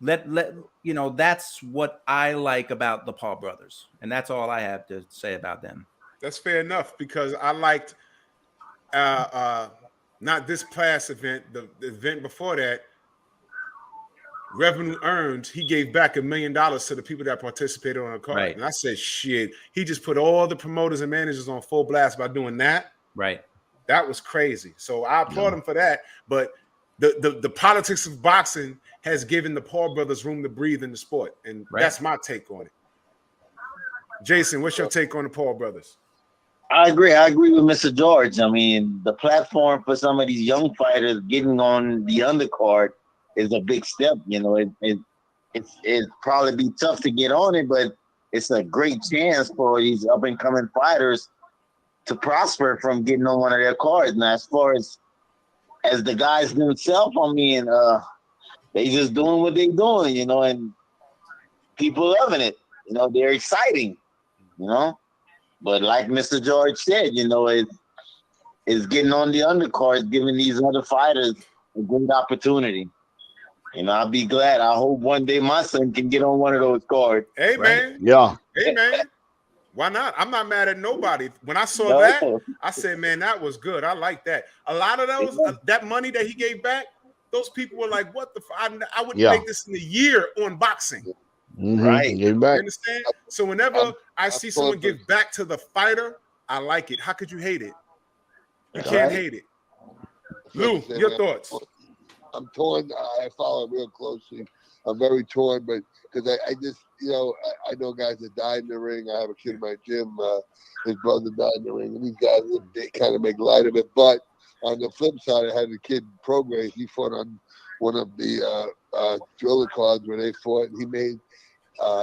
that's what I like about the Paul brothers, and that's all I have to say about them. That's fair enough, because I liked not this past event, the event before that. Revenue earned, he gave back $1 million to the people that participated on the card. Right. And I said, shit, he just put all the promoters and managers on full blast by doing that. Right. That was crazy. So I applaud him for that. But the politics of boxing has given the Paul brothers room to breathe in the sport, and that's my take on it. Jason, what's your take on the Paul brothers? I agree with Mr. George. I mean, the platform for some of these young fighters getting on the undercard is a big step. You know, it's probably be tough to get on it, but it's a great chance for these up and coming fighters to prosper from getting on one of their cards. Now, as far as the guys themselves, I mean, they just doing what they're doing, you know, and people loving it. You know, they're exciting, you know. But like Mr. George said, you know, it's getting on the undercard, giving these other fighters a great opportunity. You know, I'll be glad. I hope one day my son can get on one of those cards. Hey, man. Yeah. Hey, man. Why not? I'm not mad at nobody. When I saw that, I said, man, that was good. I like that. A lot of those, that money that he gave back, those people were like, what the fuck? I wouldn't make this in a year on boxing. Right. You understand? So whenever I see someone give back to the fighter, I like it. How could you hate it? You can't hate it. Lou, your thoughts? I'm torn. I follow it real closely. I'm very torn, but because I just, you know, I know guys that died in the ring. I have a kid in my gym. His brother died in the ring, and these guys, they kind of make light of it. But on the flip side, I had a kid Prograde. He fought on one of the thriller cards where they fought, and he made,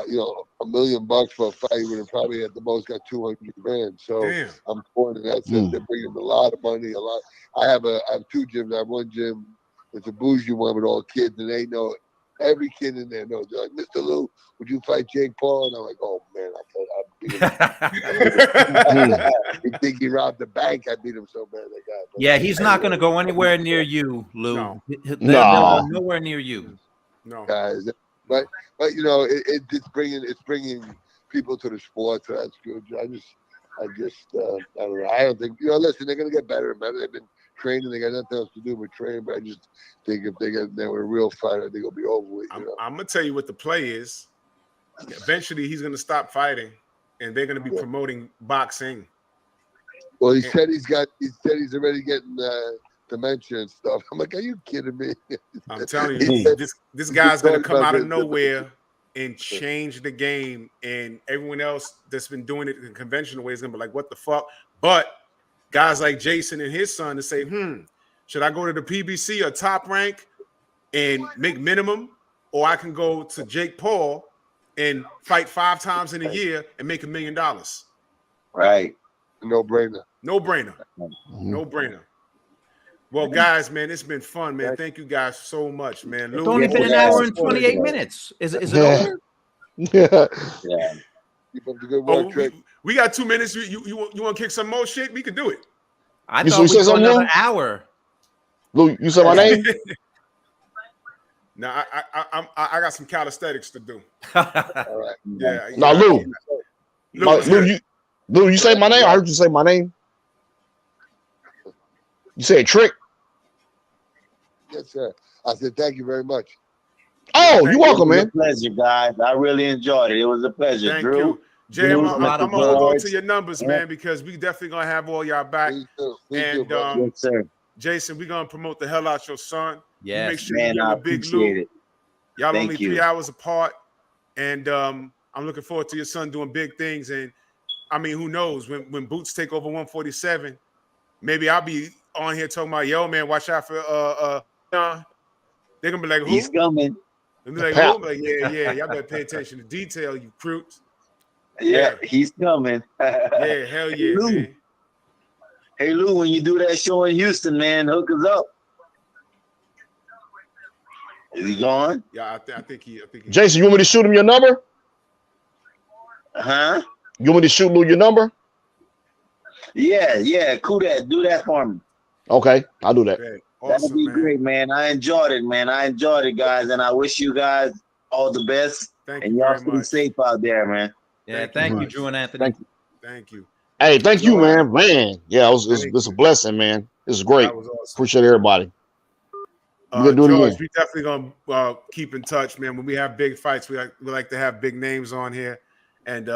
you know, $1 million for a fight. He would have probably at the most got 200 grand. So damn. I'm torn in that sense. They're bringing a lot of money. A lot. I have two gyms. I have one gym. It's a bougie one with all kids, and they know every kid in there knows. They're like, Mr. Lou, would you fight Jake Paul? And I'm like, oh man, I beat him. You think he robbed the bank? I beat him so bad. That guy. But yeah, he's not going to go anywhere near you, Lou. No. Nowhere near you. No, guys. But you know, it's bringing people to the sport. So that's good. I just I don't know. I don't think, you know, listen, they're going to get better and better. They've been training. They got nothing else to do but train. But I just think if they get there with a real fight, I think it'll be over with. You know? I'm going to tell you what the play is. Eventually, he's going to stop fighting, and they're going to be promoting boxing. Well, he said he's already getting dementia and stuff. I'm like, are you kidding me? I'm telling you, this guy's going to come out of nowhere and change the game, and everyone else that's been doing it in conventional ways is going to be like, what the fuck? But guys like Jason and his son to say, should I go to the PBC or Top Rank and make minimum, or I can go to Jake Paul and fight 5 times in a year and make $1 million? Right. No brainer. No brainer. No brainer. Well, guys, man, it's been fun, man. Thank you guys so much, man. It's only been an hour and 28 minutes. Is it over? Yeah. Keep up the good work, Trick. We got 2 minutes. You want to kick some more shit? We can do it. I thought we said another hour. Lou, you said my name? No, I got some calisthenics to do. All right. Yeah. No, Lou, you say my name? I heard you say my name. You said Trick? Yes, sir. I said thank you very much. Oh, you're welcome, man. It was a pleasure, guys. I really enjoyed it. It was a pleasure, Thank Drew. you. Jay, I'm gonna hold on to your numbers, man, because we definitely gonna have all y'all back. Please do, and yes, sir. Jason, we're gonna promote the hell out your son. Yeah, make sure man, you I give a big appreciate Lou. it. Y'all Thank only you. 3 hours apart, and I'm looking forward to your son doing big things. And I mean, who knows when Boots take over 147, maybe I'll be on here talking about, yo, man, watch out for they're gonna be like, who? He's coming. And be like, who? I'm like, yeah, y'all better pay attention to detail, you crooks. Yeah, he's coming. Yeah, hell yeah, Lou. man. Hey Lou, when you do that show in Houston, man, hook us up. Is he gone? Yeah, I think he. Jason, you want me to shoot him your number? Huh? You want me to shoot Lou your number? Yeah, cool that. Do that for me. Okay, I'll do that. Okay. That'd Awesome, be man. great, man. I enjoyed it, man. I enjoyed it, guys, and I wish you guys all the best. Thank and you y'all very stay much. safe out there, man. Yeah, thank you, Drew and Anthony. Thank you. Thank you. Hey, thank you, man. Yeah, it's a blessing, man. This is great. That was awesome. Appreciate everybody. We're gonna do it George, again. we definitely gonna keep in touch, man. When we have big fights, we like to have big names on here and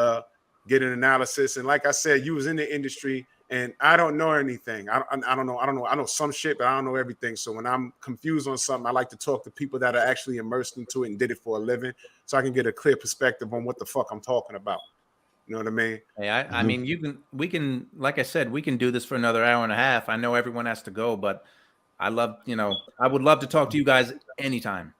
get an analysis. And like I said, you was in the industry, and I don't know anything. I don't know. I know some shit, but I don't know everything. So when I'm confused on something, I like to talk to people that are actually immersed into it and did it for a living, so I can get a clear perspective on what the fuck I'm talking about. You know what I mean? Hey, I mean, we can, like I said, we can do this for another hour and a half. I know everyone has to go, but I would love to talk to you guys anytime.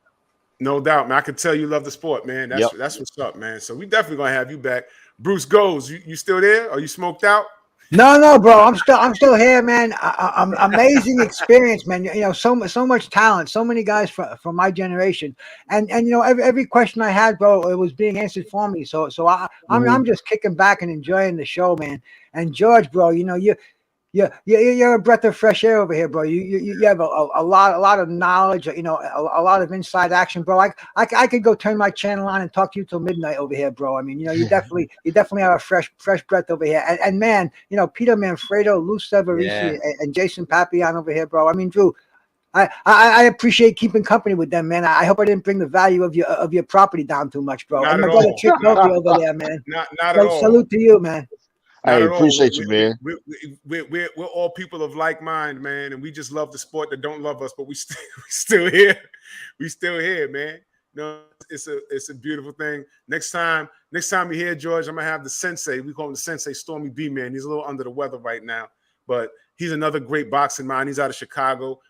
No doubt, man. I can tell you love the sport, man. That's what's up, man. So we definitely gonna have you back. Bruce Goes, you still there? Are you smoked out? No, bro. I'm still here, man. I'm amazing experience, man. You know, so much talent, so many guys from my generation, and you know, every question I had, bro, it was being answered for me. So I'm just kicking back and enjoying the show, man. And George, bro, you know, you're a breath of fresh air over here, bro. You have a lot of knowledge, you know, a lot of inside action, bro. I could go turn my channel on and talk to you till midnight over here, bro. I mean, you know, you definitely have a fresh breath over here. And man, you know, Peter Manfredo, Lou Severisi, and Jason Papillon over here, bro. I mean, Drew, I appreciate keeping company with them, man. I hope I didn't bring the value of your property down too much, bro. Not and my at brother all. Trick Novi over there, man. Not at all. Salute to you, man. I appreciate you, man. We're all people of like mind, man, and we just love the sport that don't love us, but we still here. We still here, man. You know, it's a beautiful thing. Next time you're here, George, I'm gonna have the sensei. We call him the sensei, Stormy B, man. He's a little under the weather right now, but he's another great boxing mind. He's out of Chicago.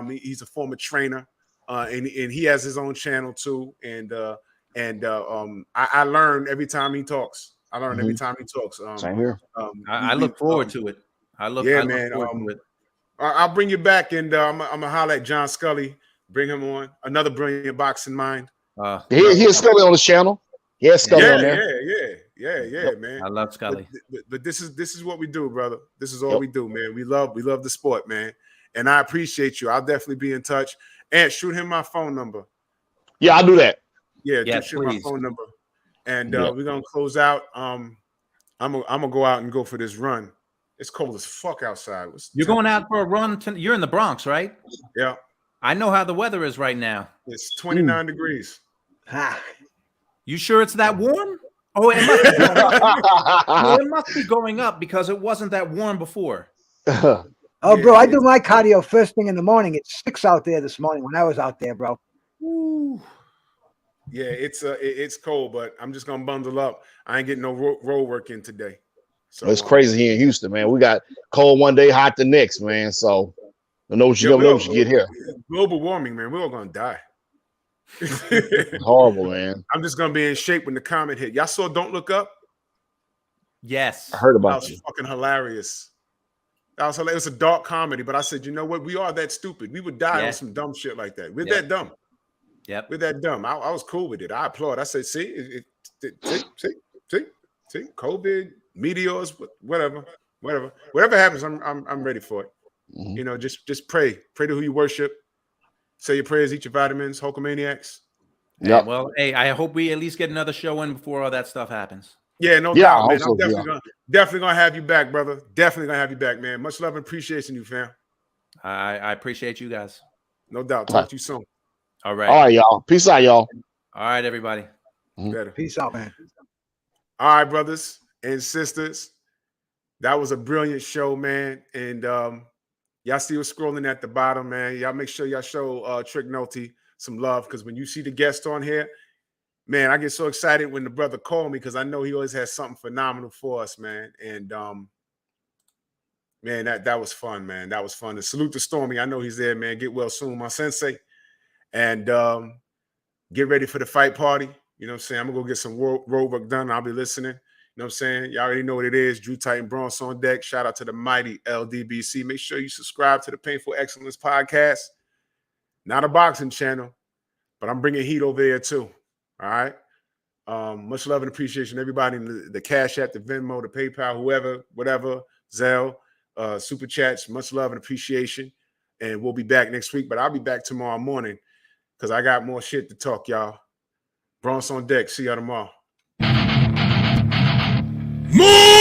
He's a former trainer, and he has his own channel too. And I learn every time he talks. I learn every time he talks. Same here. I look forward to it. I look forward to it. I'll bring you back, and I'm gonna holler at John Scully. Bring him on. Another brilliant boxing mind. He has Scully on his channel. He has Scully on there. Yeah, man. I love Scully. But this is what we do, brother. This is all we do, man. We love the sport, man. And I appreciate you. I'll definitely be in touch. And shoot him my phone number. Yeah, I'll do that. Yeah, shoot my phone number. And we're gonna close out. I'm gonna go out and go for this run. It's cold as fuck outside. You're going out for a run. You're in the Bronx, right? Yeah. I know how the weather is right now. It's 29 degrees. You sure it's that warm? Oh, it must be going up. No, it must be going up because it wasn't that warm before. Oh, bro, I do my cardio first thing in the morning. It's 6 out there this morning when I was out there, bro. Ooh. Yeah, it's cold, but I'm just gonna bundle up. I ain't getting no road work in today. So it's crazy here in Houston, man. We got cold one day, hot the next, man. So I know what you get here. Global warming, man. We're all gonna die. Horrible, man. I'm just gonna be in shape when the comet hit. Y'all saw Don't Look Up? Yes, I heard about that you. was fucking hilarious. That was hilarious. It was a dark comedy, but I said, you know what? We are that stupid. We would die on some dumb shit like that. We're that dumb. Yep. We're that dumb. I was cool with it. I applaud. I said, see, COVID, meteors, whatever happens, I'm ready for it. Mm-hmm. You know, just pray to who you worship. Say your prayers, eat your vitamins, Hulkamaniacs. Yeah. Well, hey, I hope we at least get another show in before all that stuff happens. Yeah, no doubt, man. I'm definitely gonna have you back, brother. Definitely gonna have you back, man. Much love and appreciation, you fam. I appreciate you guys. No doubt. Talk to you soon. All right. All right, y'all. Peace out, y'all. All right, everybody. Better. Peace out, man. All right, brothers and sisters. That was a brilliant show, man. And y'all see what's scrolling at the bottom, man. Y'all make sure y'all show Trick Nolte some love, because when you see the guest on here, man, I get so excited when the brother called me, because I know he always has something phenomenal for us, man. And man, that was fun, man. That was fun. And salute to Stormy. I know he's there, man. Get well soon, my sensei. And get ready for the fight party. You know what I'm saying? I'm gonna go get some road work done. I'll be listening. You know what I'm saying? Y'all already know what it is. Drew Titan Bronx on deck. Shout out to the mighty LDBC. Make sure you subscribe to the Painful Excellence podcast. Not a boxing channel, but I'm bringing heat over there too. All right. Much love and appreciation, everybody in the Cash App, the Venmo, the PayPal, whoever, whatever, Zelle, Super Chats. Much love and appreciation. And we'll be back next week, but I'll be back tomorrow morning because I got more shit to talk, y'all. Bronx on deck. See y'all tomorrow. Move!